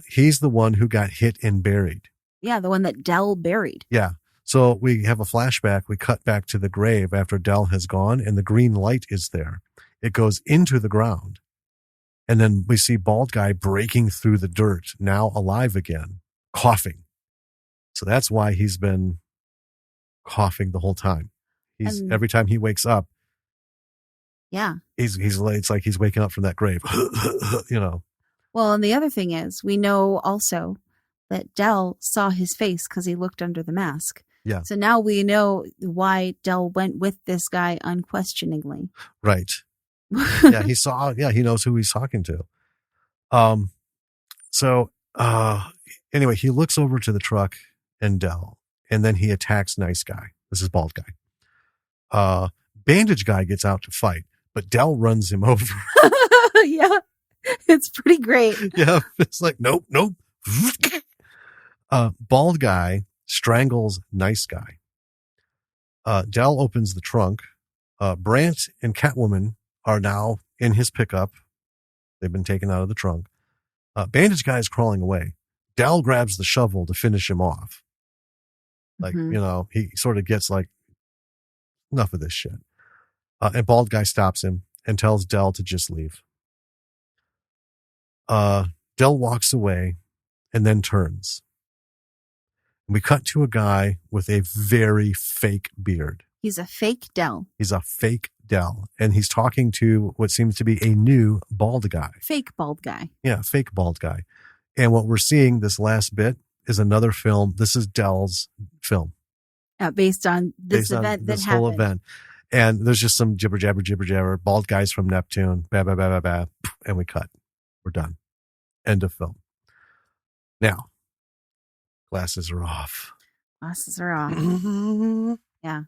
He's the one who got hit and buried. Yeah, the one that Del buried. Yeah. So we have a flashback. We cut back to the grave after Del has gone and the green light is there. It goes into the ground. And then we see bald guy breaking through the dirt, now alive again, coughing. So that's why he's been coughing the whole time. Every time he wakes up. Yeah. It's like he's waking up from that grave, you know. Well, and the other thing is, we know also that Del saw his face because he looked under the mask. Yeah. So now we know why Del went with this guy unquestioningly. Right. Yeah, he knows who he's talking to. Anyway, he looks over to the truck and Del, and then he attacks nice guy. This is bald guy. Bandage guy gets out to fight, but Del runs him over. Yeah. It's pretty great. Yeah. It's like, nope. Bald guy strangles nice guy. Dell opens the trunk. Brant and Catwoman are now in his pickup. They've been taken out of the trunk. Bandage guy is crawling away. Dell grabs the shovel to finish him off. Like, he sort of gets like, enough of this shit. And bald guy stops him and tells Dell to just leave. Dell walks away and then turns. We cut to a guy with a very fake beard. He's a fake Dell. And he's talking to what seems to be a new bald guy. Fake bald guy. Yeah, fake bald guy. And what we're seeing this last bit is another film. This is Dell's film. Based on this whole event. And there's just some jibber jabber. Bald guys from Neptune. And we cut. We're done. End of film. Now, glasses are off. Yeah.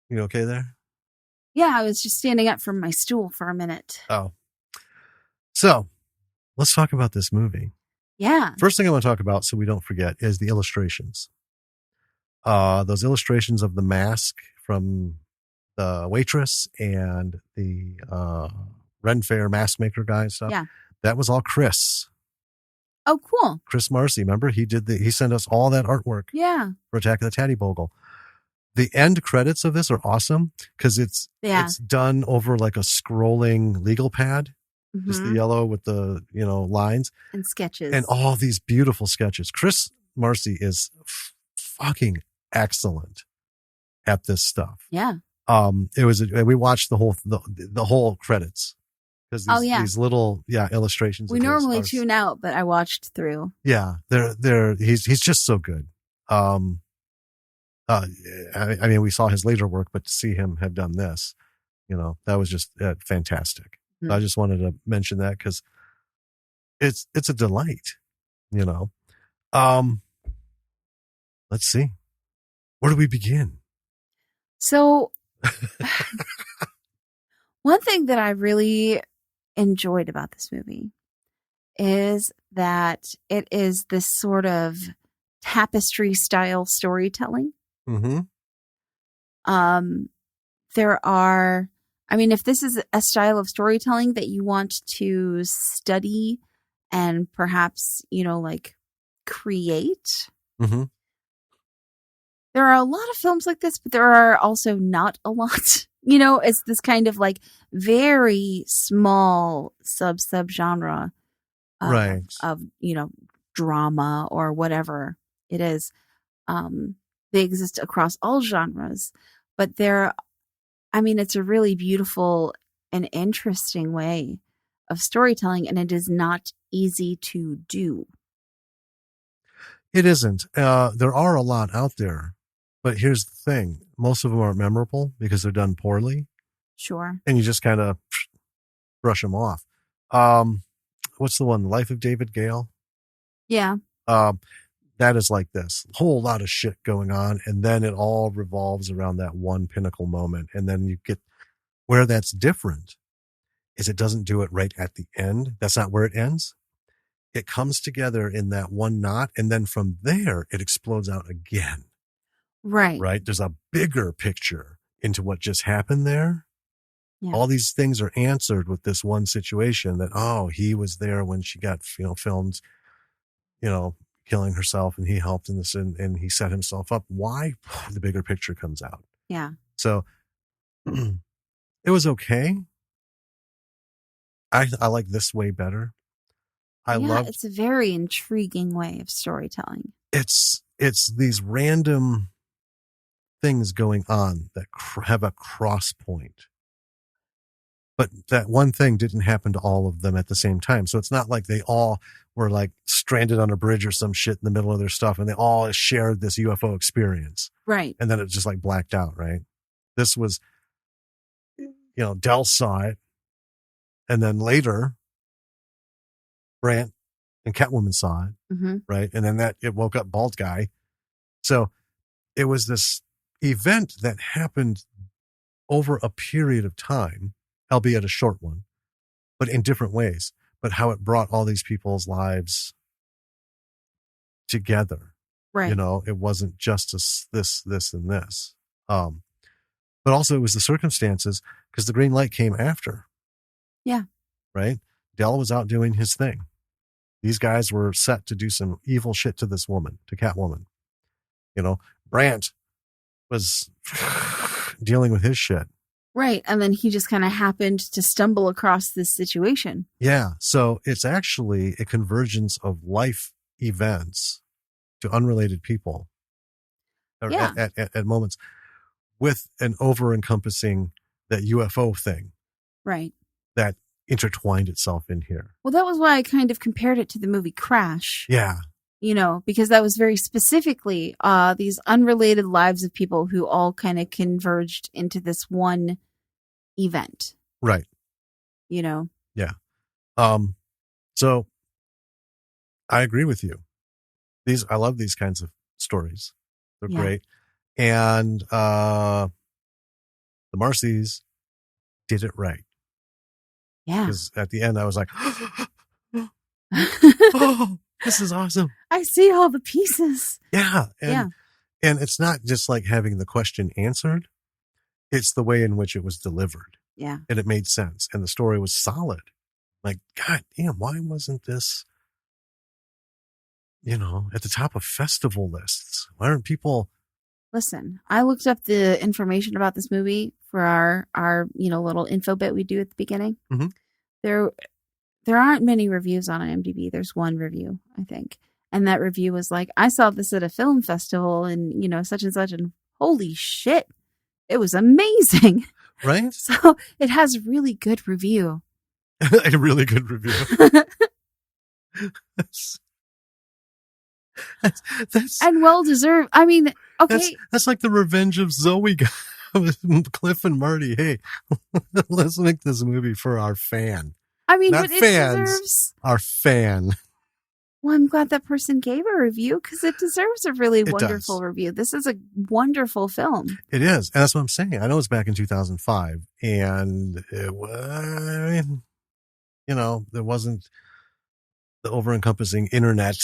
You okay there? Yeah, I was just standing up from my stool for a minute. Oh. So, let's talk about this movie. Yeah. First thing I want to talk about, so we don't forget, is the illustrations. Those illustrations of the mask from the waitress and the Ren Fair mask maker guy and stuff. Yeah. That was all Chris. Oh, cool. Chris Marcy, remember? He sent us all that artwork. Yeah. For Attack of the Tatty Bogle. The end credits of this are awesome because it's done over like a scrolling legal pad. Mm-hmm. Just the yellow with the, lines. And sketches. And all these beautiful sketches. Chris Marcy is fucking excellent at this stuff. Yeah. We watched the whole credits. Because these little illustrations. We normally tune out, but I watched through. Yeah, he's just so good. We saw his later work, but to see him have done this, that was just fantastic. Mm-hmm. I just wanted to mention that because it's a delight. Let's see, where do we begin? So, one thing that I really enjoyed about this movie is that it is this sort of tapestry style storytelling. Mm-hmm. If this is a style of storytelling that you want to study and perhaps, create. Mm-hmm. There are a lot of films like this, but there are also not a lot. It's this kind of like very small subgenre of drama or whatever it is. They exist across all genres, but it's a really beautiful and interesting way of storytelling, and it is not easy to do. It isn't. There are a lot out there. But here's the thing. Most of them aren't memorable because they're done poorly. Sure. And you just kind of brush them off. What's the one? Life of David Gale? Yeah. That is like this. A whole lot of shit going on. And then it all revolves around that one pinnacle moment. And then you get where that's different is it doesn't do it right at the end. That's not where it ends. It comes together in that one knot. And then from there, it explodes out again. Right. There's a bigger picture into what just happened there. Yeah. All these things are answered with this one situation that, he was there when she got, filmed, killing herself and he helped in this and he set himself up. Why? The bigger picture comes out. Yeah. So it was okay. I like this way better. It's a very intriguing way of storytelling. It's these random things going on that have a cross point. But that one thing didn't happen to all of them at the same time. So it's not like they all were like stranded on a bridge or some shit in the middle of their stuff and they all shared this UFO experience. Right. And then it just like blacked out, right? This was, Dell saw it. And then later, Brant and Catwoman saw it. Mm-hmm. Right. And then it woke up bald guy. So it was this event that happened over a period of time albeit a short one, but in different ways. But how it brought all these people's lives together. Right. You know, it wasn't just this, and this. But also it was the circumstances, because the green light came after. Yeah. Right? Dell was out doing his thing. These guys were set to do some evil shit to this woman, to Catwoman. You know, Brandt was dealing with his shit. Right. And then he just kind of happened to stumble across this situation. Yeah. So it's actually a convergence of life events to unrelated people at moments, with an over-encompassing that UFO thing. Right. That intertwined itself in here. Well, that was why I kind of compared it to the movie Crash. Yeah. You know, because that was very specifically these unrelated lives of people who all kind of converged into this one event. Right. You know? Yeah. So I agree with you. I love these kinds of stories. They're great. And the Marcys did it right. Yeah. Because at the end I was like, oh, this is awesome. I see all the pieces. Yeah. And it's not just like having the question answered. It's the way in which it was delivered. Yeah. And it made sense. And the story was solid. Like, God damn, why wasn't this, you know, at the top of festival lists? Why aren't people... Listen, I looked up the information about this movie for our little info bit we do at the beginning. Mm-hmm. There aren't many reviews on IMDb. There's one review, I think. And that review was like, I saw this at a film festival and, such and such, and holy shit, it was amazing. Right? So it has a really good review. A really good review. That's and well deserved. I mean, okay. That's like the Revenge of Zoe guy with Cliff and Marty. Hey, let's make this movie for our fan. I mean, not but it fans, deserves our fan. Well, I'm glad that person gave a review because it deserves a really wonderful review. This is a wonderful film. It is. And that's what I'm saying. I know it's back in 2005 and it was, there wasn't the over-encompassing internet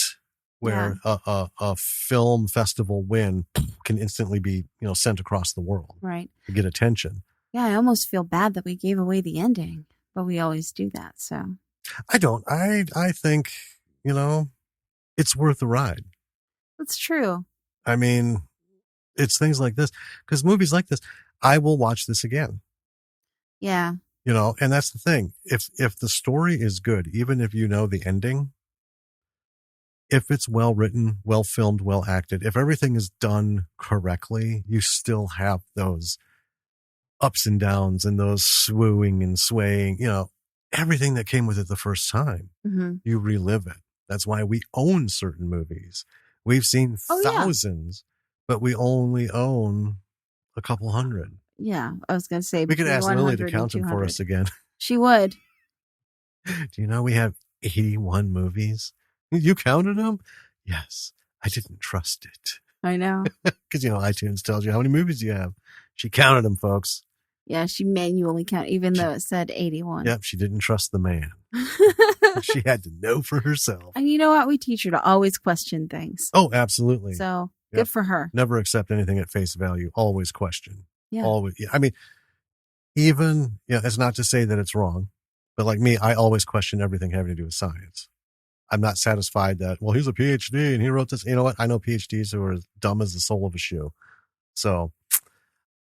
where a film festival win can instantly be, sent across the world. Right. To get attention. Yeah, I almost feel bad that we gave away the ending, but we always do that, so. I don't. I think, it's worth the ride. That's true. I mean, it's things like this. Because movies like this, I will watch this again. Yeah. And that's the thing. If the story is good, even if you know the ending, if it's well written, well filmed, well acted, if everything is done correctly, you still have those ups and downs and those swooing and swaying, everything that came with it the first time. Mm-hmm. You relive it. That's why we own certain movies. We've seen thousands, but we only own a couple hundred. Yeah, I was going to say. We could ask Lily to count them for us again. She would. Do you know we have 81 movies? You counted them? Yes. I didn't trust it. I know. Because, iTunes tells you how many movies you have. She counted them, folks. Yeah, she manually counted, even though it said 81. Yep, she didn't trust the man. She had to know for herself. And you know what? We teach her to always question things. Oh, absolutely. So, good for her. Never accept anything at face value. Always question. Yeah. Always. I mean, even, it's not to say that it's wrong, but like me, I always question everything having to do with science. I'm not satisfied that, well, he's a PhD and he wrote this. You know what? I know PhDs who are as dumb as the sole of a shoe. So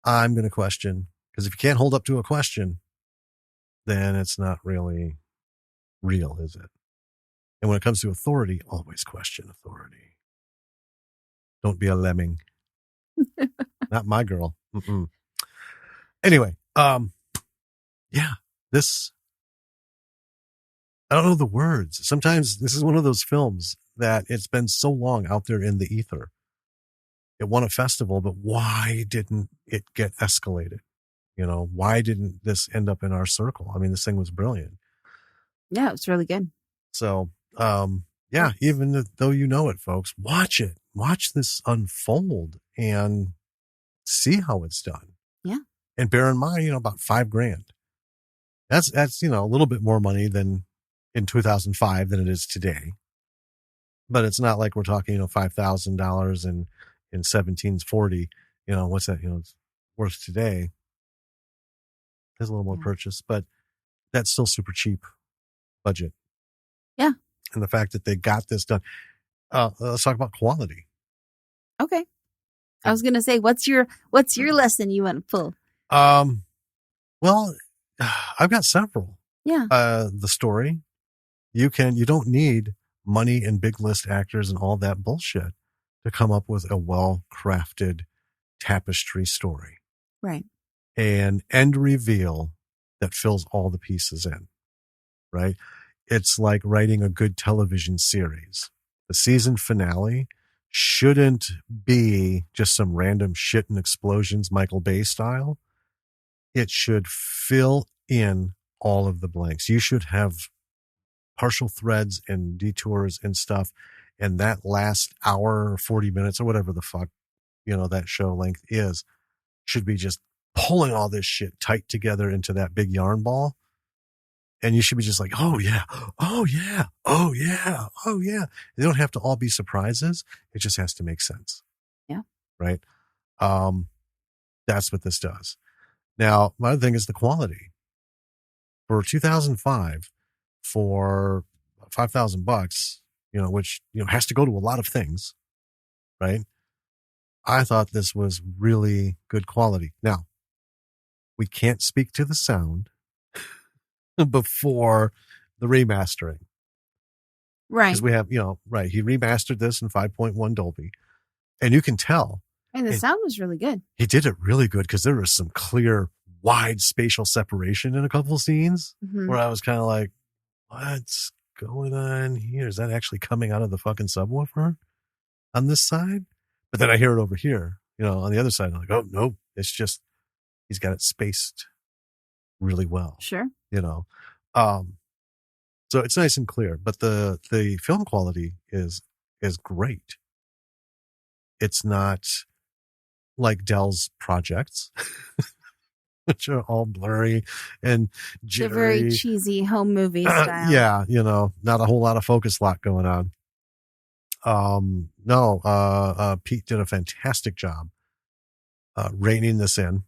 I'm going to question, because if you can't hold up to a question, then it's not really real, is it? And when it comes to authority, always question authority. Don't be a lemming. Not my girl. Mm-mm. Anyway, this, I don't know the words. Sometimes this is one of those films that it's been so long out there in the ether. It won a festival, but why didn't it get escalated? Why didn't this end up in our circle? I mean, this thing was brilliant. Yeah, it was really good. So, even though you know it, folks, watch it. Watch this unfold and see how it's done. Yeah. And bear in mind, about $5,000. That's, you know, a little bit more money than in 2005 than it is today. But it's not like we're talking, you know, $5,000 in 1740. You know, what's that? You know, it's worth today. There's a little more purchase, but that's still super cheap budget. Yeah. And the fact that they got this done. Let's talk about quality. Okay. I was going to say, what's your lesson you want to pull? Well, I've got several. Yeah. The story, you don't need money and big list actors and all that bullshit to come up with a well-crafted tapestry story. Right. An end reveal that fills all the pieces in, right? It's like writing a good television series. The season finale shouldn't be just some random shit and explosions, Michael Bay style. It should fill in all of the blanks. You should have partial threads and detours and stuff. And that last hour or 40 minutes or whatever the fuck, you know, that show length is, should be just pulling all this shit tight together into that big yarn ball. And you should be just like, oh yeah, oh yeah, oh yeah, oh yeah. They don't have to all be surprises. It just has to make sense. Yeah. Right. That's what this does. Now, my other thing is the quality. For 2005, for $5,000, you know, which, you know, has to go to a lot of things, right? I thought this was really good quality. Now, we can't speak to the sound before the remastering. Right. Because we have, you know, right. He remastered this in 5.1 Dolby. And you can tell. And the sound was really good. He did it really good because there was some clear, wide spatial separation in a couple of scenes where I was kind of like, what's going on here? Is that actually coming out of the fucking subwoofer on this side? But then I hear it over here, you know, on the other side. I'm like, oh, no, it's just, he's got it spaced really well. Sure. You know, so it's nice and clear, but the film quality is great. It's not like Dell's projects, which are all blurry and jittery. They're very cheesy home movie style. Yeah, you know, not a whole lot of focus lock going on. Pete did a fantastic job reining this in.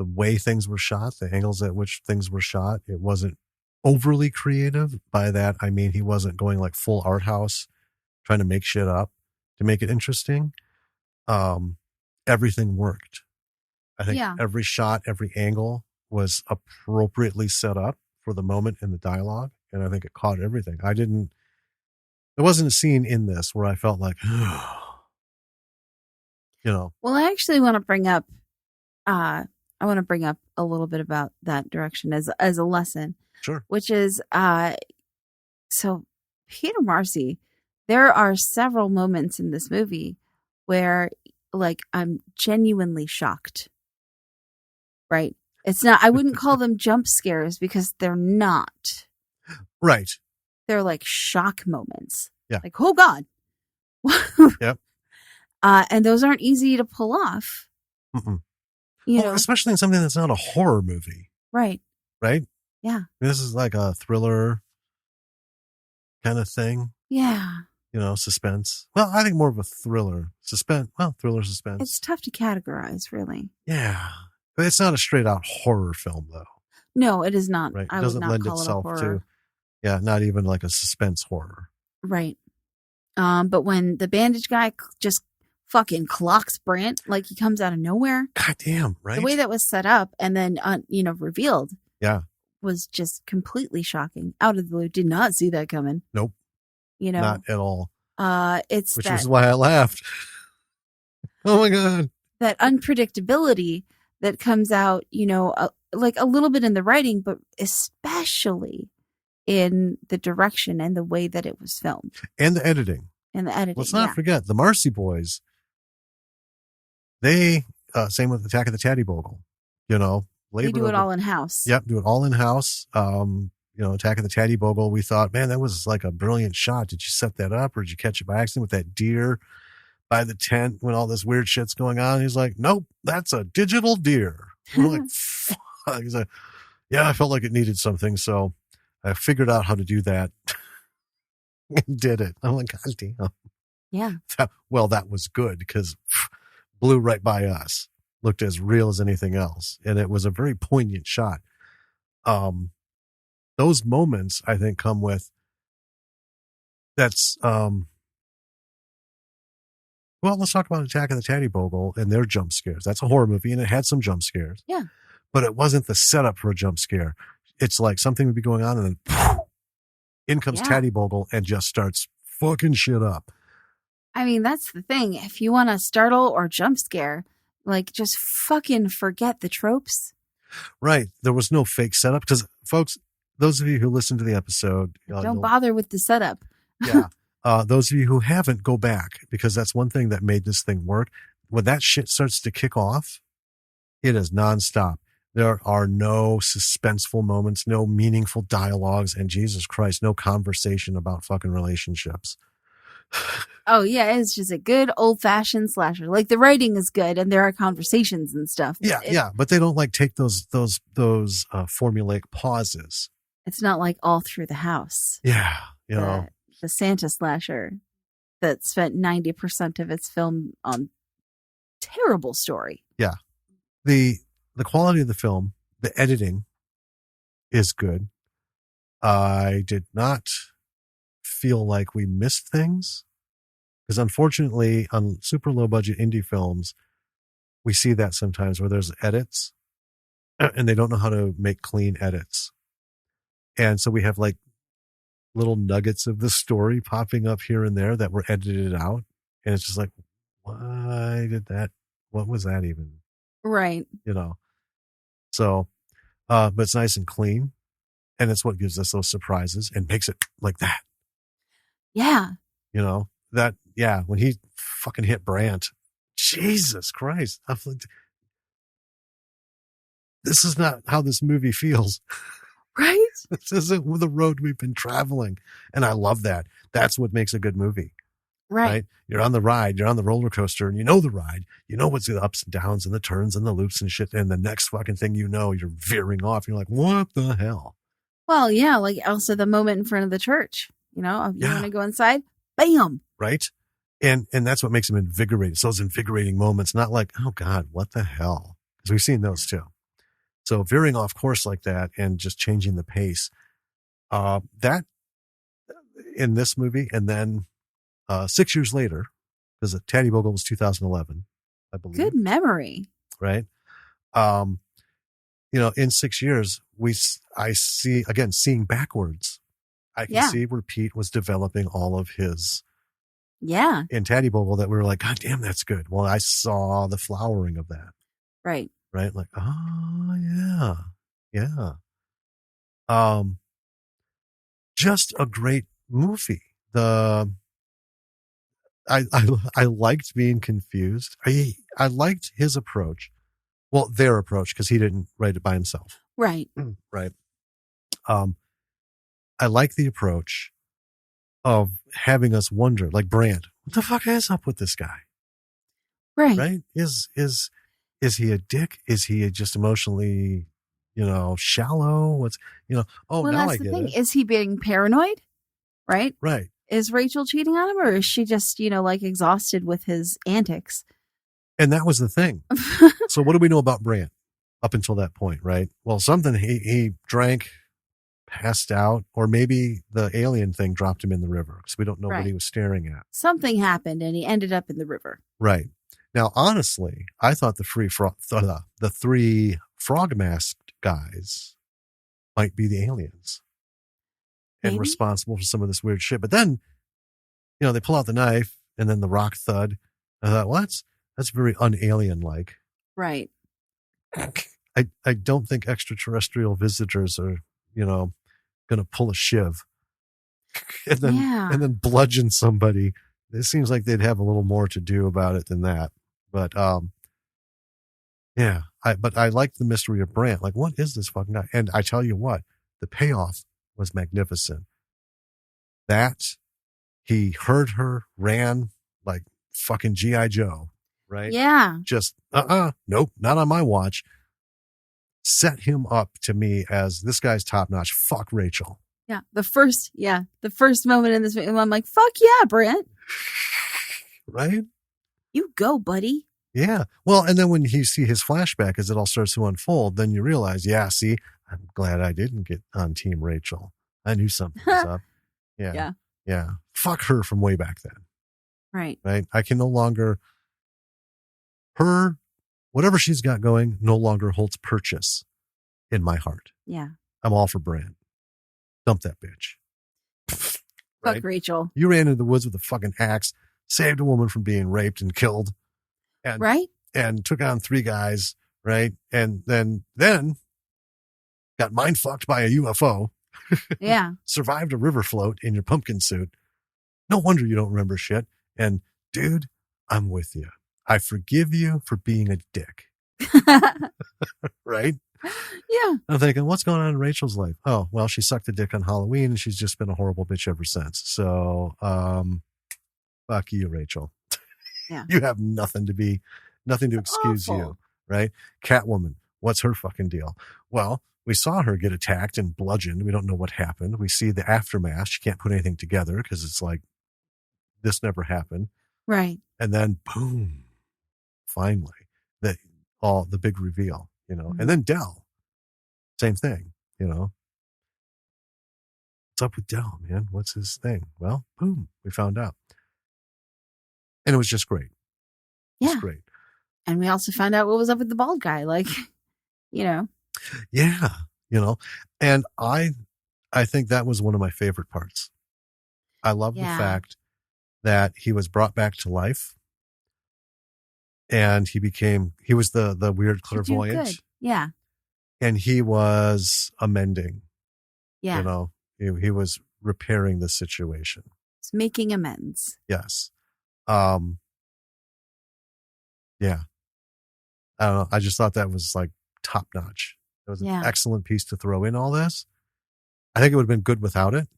The way things were shot, the angles at which things were shot, it wasn't overly creative. By that, I mean, he wasn't going like full art house, trying to make shit up to make it interesting. Everything worked. I think every shot, every angle was appropriately set up for the moment in the dialogue. And I think it caught everything. There wasn't a scene in this where I felt like, you know. Well, I actually want to bring up, a little bit about that direction as a lesson. Sure. Which is, so Peter Marcy, there are several moments in this movie where, like, I'm genuinely shocked. Right? It's not, I wouldn't call them jump scares because they're not. Right. They're like shock moments. Yeah. Like, oh God. Yep. And those aren't easy to pull off. You know, especially in something that's not a horror movie. Right. Right? Yeah. This is like a thriller kind of thing. Yeah. You know, suspense. Well, I think more of a thriller. Thriller suspense. It's tough to categorize, really. Yeah. But it's not a straight out horror film, though. No, it is not. Right. It I doesn't would not lend call itself it a horror. to, not even like a suspense horror. Right. But when the bandage guy just fucking clocks Brant, like he comes out of nowhere. God damn, right? The way that was set up and then, revealed. Yeah. Was just completely shocking. Out of the blue. Did not see that coming. Nope. You know. Not at all. Which is why I laughed. Oh my God. That unpredictability that comes out, like a little bit in the writing, but especially in the direction and the way that it was filmed. And the editing. Let's not forget the Marcy boys. They, same with Attack of the Taddy Bogle, They do it all in house. Yep. Do it all in house. Attack of the Taddy Bogle. We thought, man, that was like a brilliant shot. Did you set that up or did you catch it by accident with that deer by the tent when all this weird shit's going on? He's like, nope, that's a digital deer. We're like, fuck. He's like, yeah, I felt like it needed something, so I figured out how to do that and did it. I'm like, God damn. Yeah. That was good because blew right by us. Looked as real as anything else. And it was a very poignant shot. Those moments, I think, come with that's, well, let's talk about Attack of the Taddy Bogle and their jump scares. That's a horror movie and it had some jump scares. Yeah. But it wasn't the setup for a jump scare. It's like something would be going on and then in comes Taddy Bogle and just starts fucking shit up. I mean, that's the thing. If you want to startle or jump scare, like, just fucking forget the tropes. Right. There was no fake setup because, folks, those of you who listen to the episode, don't bother with the setup. Yeah. Those of you who haven't, go back because that's one thing that made this thing work. When that shit starts to kick off, it is nonstop. There are no suspenseful moments, no meaningful dialogues, and Jesus Christ, no conversation about fucking relationships. Oh yeah, it's just a good old-fashioned slasher. Like, the writing is good and there are conversations and stuff. Yeah, but they don't like take those formulaic pauses. It's not like All Through the House. Yeah, you know, the Santa slasher that spent 90% of its film on terrible story. Yeah, the quality of the film, the editing is good. I did not feel like we missed things. Because unfortunately, on super low budget indie films, we see that sometimes where there's edits and they don't know how to make clean edits. And so we have like little nuggets of the story popping up here and there that were edited out. And it's just like, why did that? What was that even? Right. You know? So, but it's nice and clean. And it's what gives us those surprises and makes it like that. Yeah. You know? That, yeah, when he fucking hit Brandt, Jesus Christ. I'm like, this is not how this movie feels. Right? This isn't the road we've been traveling. And I love that. That's what makes a good movie. Right? You're on the ride, you're on the roller coaster, and you know the ride. You know what's the ups and downs and the turns and the loops and shit. And the next fucking thing you know, you're veering off. You're like, what the hell? Well, yeah, like also the moment in front of the church. You know, if you want to go inside, bam. Right? And that's what makes them invigorating. So those invigorating moments, not like, oh God, what the hell? Because we've seen those too. So veering off course like that and just changing the pace. That in this movie, and then 6 years later, because Taddy Bogle was 2011, I believe. Good memory. Right? You know, in 6 years, I see, again, seeing backwards, I can see where Pete was developing all of his in Taddy Bogle that we were like, God damn, that's good. Well, I saw the flowering of that. Right. Right? Like, oh yeah. Yeah. Just a great movie. I liked being confused. I liked his approach. Well, their approach, because he didn't write it by himself. Right. Right. I like the approach of having us wonder, like Brandt, what the fuck is up with this guy? Right. Right? Is he a dick? Is he just emotionally, shallow? What's, oh, well, now I get it. That's the thing. Is he being paranoid? Right? Right. Is Rachel cheating on him, or is she just, like exhausted with his antics? And that was the thing. So what do we know about Brandt up until that point, right? Well, something he drank, passed out, or maybe the alien thing dropped him in the river because we don't know what he was staring at. Something happened and he ended up in the river. Right. Now, honestly, I thought the three frog masked guys might be the aliens and responsible for some of this weird shit. But then, they pull out the knife and then the rock thud. I thought, well, that's very un-alien like. Right. I don't think extraterrestrial visitors are, going to pull a shiv and then bludgeon somebody. It seems like they'd have a little more to do about it than that. But, but I like the mystery of Brandt. Like, what is this fucking guy? And I tell you what, the payoff was magnificent. That he heard her, ran like fucking G.I. Joe, right? Yeah. Just, nope, not on my watch. set him up to me as this guy's top notch. Fuck Rachel. Yeah. The first moment in this movie, I'm like, fuck yeah, Brent. Right? You go, buddy. Yeah. Well, and then when you see his flashback as it all starts to unfold, then you realize, yeah, see, I'm glad I didn't get on Team Rachel. I knew something was up. Yeah. Yeah. Yeah. Fuck her from way back then. Right. Right. I can no longer, whatever she's got going no longer holds purchase in my heart. Yeah. I'm all for Brand. Dump that bitch. Fuck Right? Rachel. You ran into the woods with a fucking axe, saved a woman from being raped and killed. And, right? And took on 3 guys, right? And then got mind fucked by a UFO. Yeah. Survived a river float in your pumpkin suit. No wonder you don't remember shit. And dude, I'm with you. I forgive you for being a dick. Right? Yeah. I'm thinking, what's going on in Rachel's life? Oh, well, she sucked a dick on Halloween and she's just been a horrible bitch ever since. So, fuck you, Rachel. Yeah. You have nothing to excuse you, right? Catwoman, what's her fucking deal? Well, we saw her get attacked and bludgeoned. We don't know what happened. We see the aftermath. She can't put anything together because it's like, this never happened. Right. And then boom, finally, the big reveal, Mm-hmm. And then Dell, same thing, What's up with Dell, man? What's his thing? Well, boom, we found out. And it was just great. Yeah. It was great. And we also found out what was up with the bald guy. Like, Yeah. And I think that was one of my favorite parts. I love the fact that he was brought back to life and he was the weird clairvoyant. Yeah. And he was amending. Yeah. He was repairing the situation. It's making amends. Yes. Yeah. I don't know. I just thought that was like top notch. It was an excellent piece to throw in all this. I think it would have been good without it.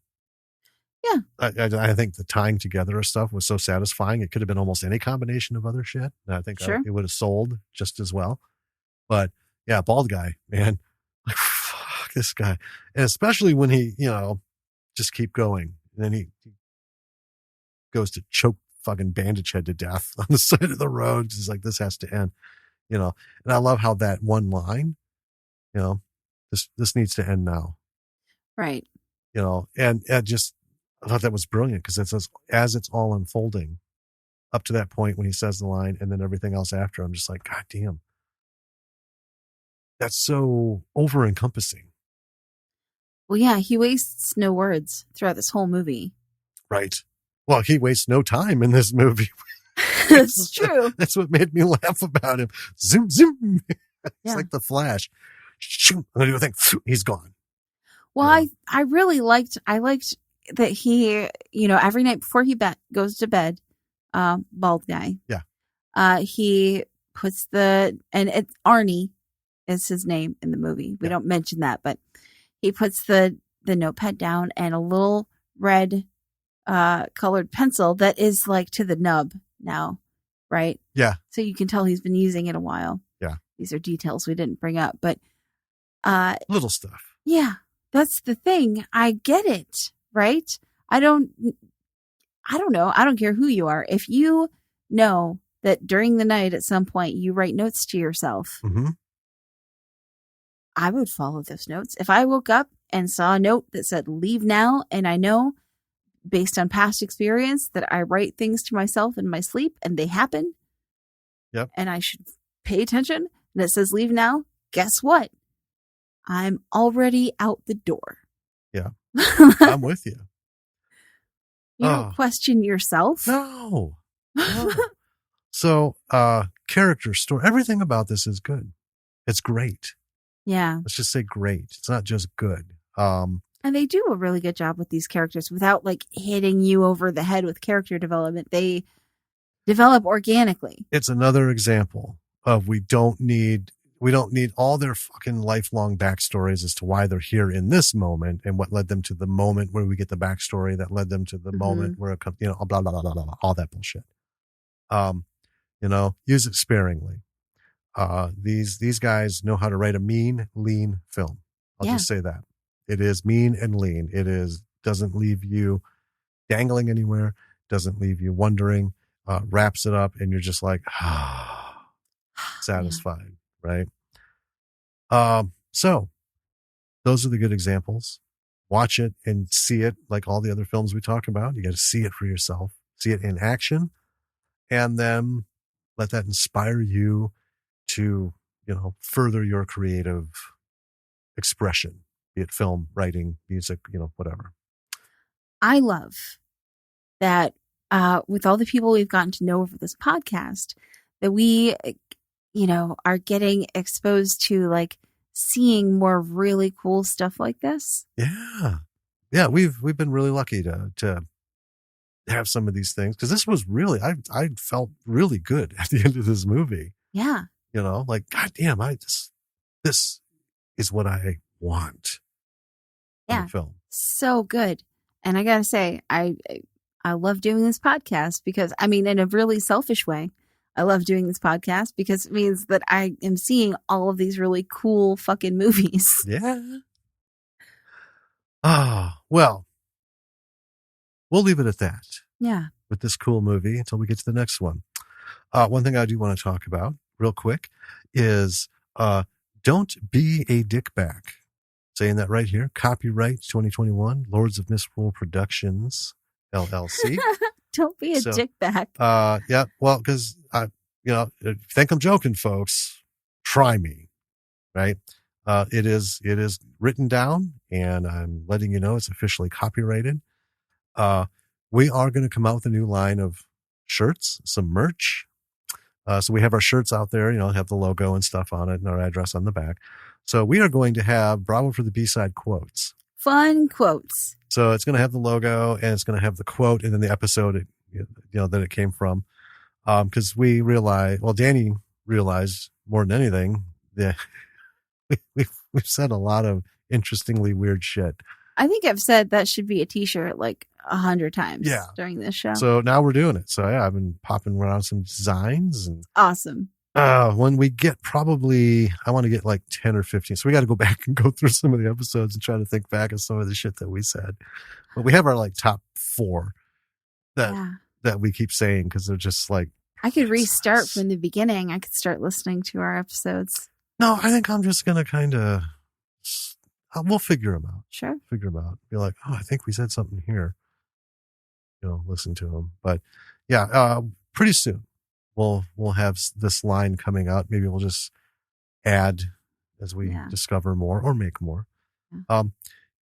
Yeah. I think the tying together of stuff was so satisfying. It could have been almost any combination of other shit. And I think it would have sold just as well. But yeah, bald guy, man. Like, fuck this guy. And especially when he, just keep going. And then he goes to choke fucking Bandage Head to death on the side of the road. He's like, this has to end, And I love how that one line, this needs to end now. Right. And I thought that was brilliant because it says, as it's all unfolding up to that point when he says the line and then everything else after, I'm just like, God damn. That's so over encompassing. Well, yeah, he wastes no words throughout this whole movie. Right. Well, he wastes no time in this movie. That's true. That's what made me laugh about him. Zoom, zoom. It's like the Flash. I'm going to do a thing. He's gone. Well, I really liked that he, every night before he goes to bed, bald guy. Yeah. He puts and it's Arnie is his name in the movie. We don't mention that, but he puts the notepad down and a little red colored pencil that is like to the nub now, right? Yeah. So you can tell he's been using it a while. Yeah. These are details we didn't bring up, but little stuff. Yeah. That's the thing. I get it, right? I don't know. I don't care who you are. If you know that during the night at some point you write notes to yourself, mm-hmm. I would follow those notes. If I woke up and saw a note that said leave now, and I know based on past experience that I write things to myself in my sleep and they happen, and I should pay attention, and it says leave now, guess what? I'm already out the door. Yeah. I'm with you. You don't question yourself. No. So, character story, everything about this is good. It's great. Yeah. Let's just say great. It's not just good. And they do a really good job with these characters without like hitting you over the head with character development. They develop organically. It's another example of we don't need all their fucking lifelong backstories as to why they're here in this moment and what led them to the moment where we get the backstory that led them to the moment where it comes, blah, blah, blah, blah, blah, all that bullshit. Use it sparingly. These guys know how to write a mean, lean film. I'll just say that. It is mean and lean. Doesn't leave you dangling anywhere, doesn't leave you wondering, wraps it up, and you're just like, satisfied, right? So those are the good examples. Watch it and see it like all the other films we talk about. You got to see it for yourself, see it in action, and then let that inspire you to, further your creative expression, be it film, writing, music, whatever. I love that with all the people we've gotten to know over this podcast, that we, are getting exposed to like seeing more really cool stuff like this. Yeah. We've been really lucky to have some of these things, because this was really, I felt really good at the end of this movie. Yeah. Like, God damn, this is what I want. Yeah. In the film. So good. And I gotta say, I love doing this podcast because, in a really selfish way, I love doing this podcast because it means that I am seeing all of these really cool fucking movies. Yeah. Well, we'll leave it at that. Yeah. With this cool movie until we get to the next one. One thing I do want to talk about real quick is don't be a dickbag. Saying that right here. Copyright 2021, Lords of Misrule Productions, LLC. Don't be a dickbag. Yeah. Well, because if you think I'm joking, folks, try me. Right. It is written down, and I'm letting you know it's officially copyrighted. We are going to come out with a new line of shirts, some merch. So we have our shirts out there, have the logo and stuff on it and our address on the back. So we are going to have Bravo for the B-side quotes. Fun quotes. So it's going to have the logo, and it's going to have the quote, and then the episode, that it came from. Because we realized, Danny realized more than anything that we've said a lot of interestingly weird shit. I think I've said that should be a t-shirt like 100 times during this show. So now we're doing it. So yeah, I've been popping around some designs. And awesome. When we get I want to get like 10 or 15. So we got to go back and go through some of the episodes and try to think back of some of the shit that we said. But we have our like top 4 that we keep saying, because they're just like. I could restart from the beginning. I could start listening to our episodes. No, I think I'm just going to kind of. We'll figure them out. Sure. Figure them out. Be like, I think we said something here. Listen to them. But yeah, pretty soon we'll have this line coming out. Maybe we'll just add as we discover more or make more. Yeah.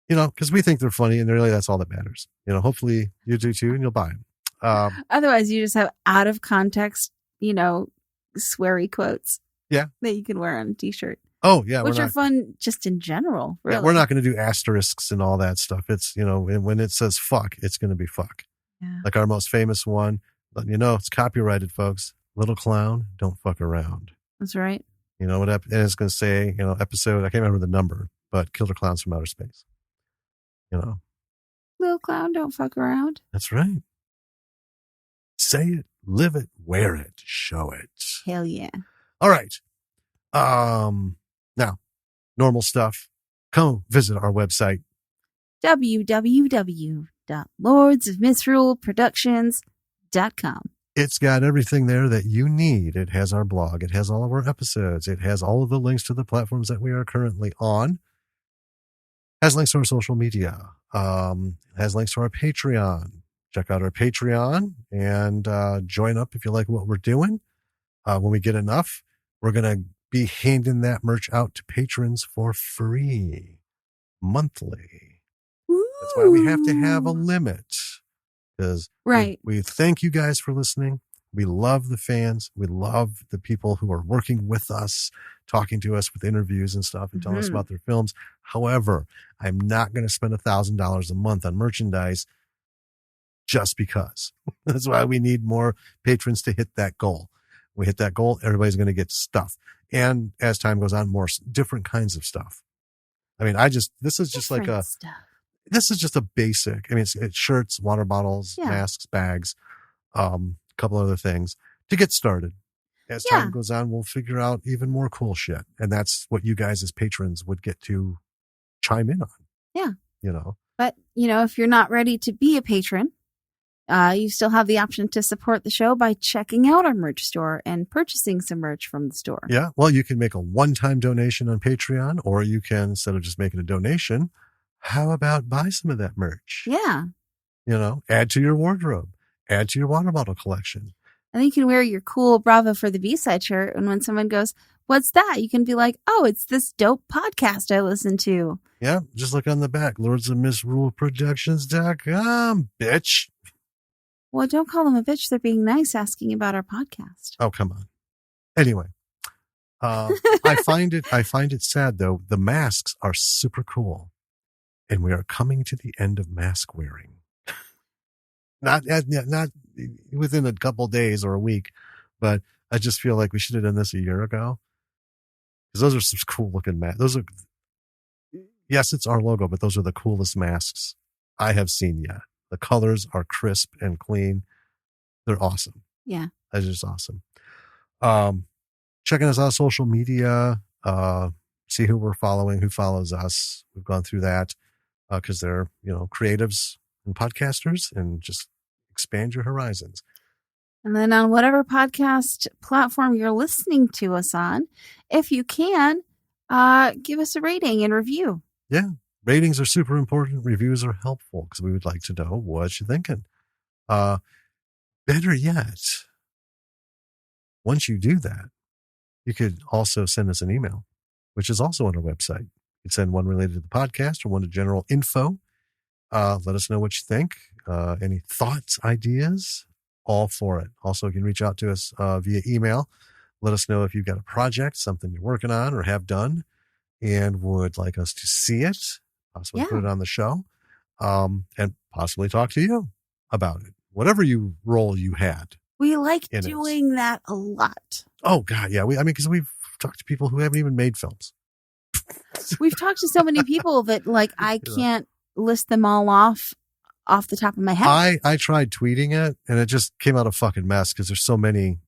Because we think they're funny, and really that's all that matters. Hopefully you do too, and you'll buy them. Otherwise, you just have out of context, sweary quotes. Yeah. That you can wear on a t-shirt. Oh, yeah. Which are fun just in general. Really. Yeah, we're not going to do asterisks and all that stuff. It's, when it says fuck, it's going to be fuck. Yeah. Like our most famous one, letting you know, it's copyrighted, folks. Little clown, don't fuck around. That's right. And it's going to say, episode, I can't remember the number, but Killer Clowns from Outer Space. Little clown, don't fuck around. That's right. Say it, live it, wear it, show it. Hell yeah. All right. Now, normal stuff. Come visit our website. www.lordsofmisruleproductions.com. It's got everything there that you need. It has our blog. It has all of our episodes. It has all of the links to the platforms that we are currently on. It has links to our social media. It has links to our Patreon. Check out our Patreon and join up if you like what we're doing. When we get enough, we're going to be handing that merch out to patrons for free monthly. Ooh. That's why we have to have a limit, because we thank you guys for listening. We love the fans. We love the people who are working with us, talking to us with interviews and stuff and telling us about their films. However, I'm not going to spend $1,000 a month on merchandise just because. That's why we need more patrons to hit that goal. We hit that goal, everybody's going to get stuff. And as time goes on, more different kinds of stuff. This is just like this is just a basic. It's shirts, water bottles, masks, bags, a couple other things to get started. as time goes on, we'll figure out even more cool shit. And that's what you guys as patrons would get to chime in on. Yeah. You know. But, if you're not ready to be a patron, you still have the option to support the show by checking out our merch store and purchasing some merch from the store. Yeah. Well, you can make a one-time donation on Patreon, or you can, instead of just making a donation, how about buy some of that merch? Yeah. Add to your wardrobe, add to your water bottle collection. And then you can wear your cool Bravo for the B-side shirt. And when someone goes, "What's that?" you can be like, "Oh, it's this dope podcast I listen to." Yeah. Just look on the back, lordsofmisruleproductions.com, bitch. Well, don't call them a bitch. They're being nice asking about our podcast. Oh, come on. Anyway, I find it sad though. The masks are super cool, and we are coming to the end of mask wearing. Not within a couple days or a week, but I just feel like we should have done this a year ago, because those are some cool looking masks. Yes, it's our logo, but those are the coolest masks I have seen yet. The colors are crisp and clean. They're awesome. Yeah. They're just awesome. Checking us out on social media, see who we're following, who follows us. We've gone through that because they're, creatives and podcasters, and just expand your horizons. And then on whatever podcast platform you're listening to us on, if you can, give us a rating and review. Yeah. Ratings are super important. Reviews are helpful because we would like to know what you're thinking. Better yet, once you do that, you could also send us an email, which is also on our website. You can send one related to the podcast or one to general info. Let us know what you think. Any thoughts, ideas, all for it. Also, you can reach out to us via email. Let us know if you've got a project, something you're working on or have done, and would like us to see it, possibly put it on the show, and possibly talk to you about it. Whatever role you had. We like doing that a lot. Oh, God, yeah. Because we've talked to people who haven't even made films. We've talked to so many people that, I can't list them all off the top of my head. I tried tweeting it, and it just came out a fucking mess because there's so many.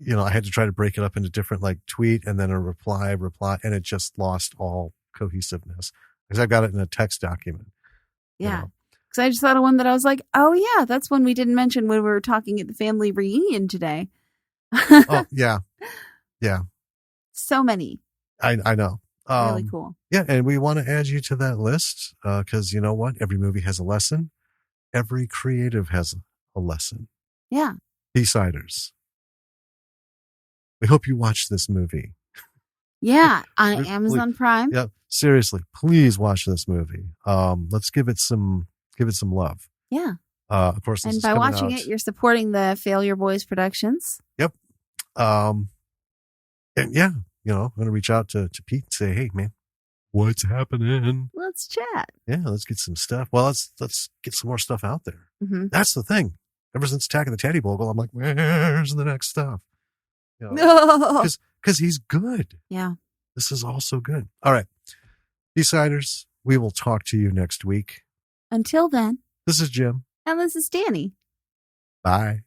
I had to try to break it up into different, tweet and then a reply, and it just lost all cohesiveness because I've got it in a text document. Yeah. Because I just thought of one that I was like, oh, yeah, that's one we didn't mention when we were talking at the family reunion today. Oh, yeah. Yeah. So many. I know. Really cool. Yeah, and we want to add you to that list because you know what? Every movie has a lesson. Every creative has a lesson. Yeah. B-siders. We hope you watch this movie. Yeah, on Amazon Prime. Yeah, seriously, please watch this movie. Let's give it some love. Yeah. Of course, and by watching it, you're supporting the Failureboys Productions. Yep. And yeah, I'm going to reach out to Pete and say, hey, man, what's happening? Let's chat. Yeah, let's get some stuff. Well, let's get some more stuff out there. Mm-hmm. That's the thing. Ever since Attack of the Teddy Bogle, I'm like, where's the next stuff? No. Because he's good. Yeah. This is also good. All right. B-siders, we will talk to you next week. Until then. This is Jim. And this is Danny. Bye.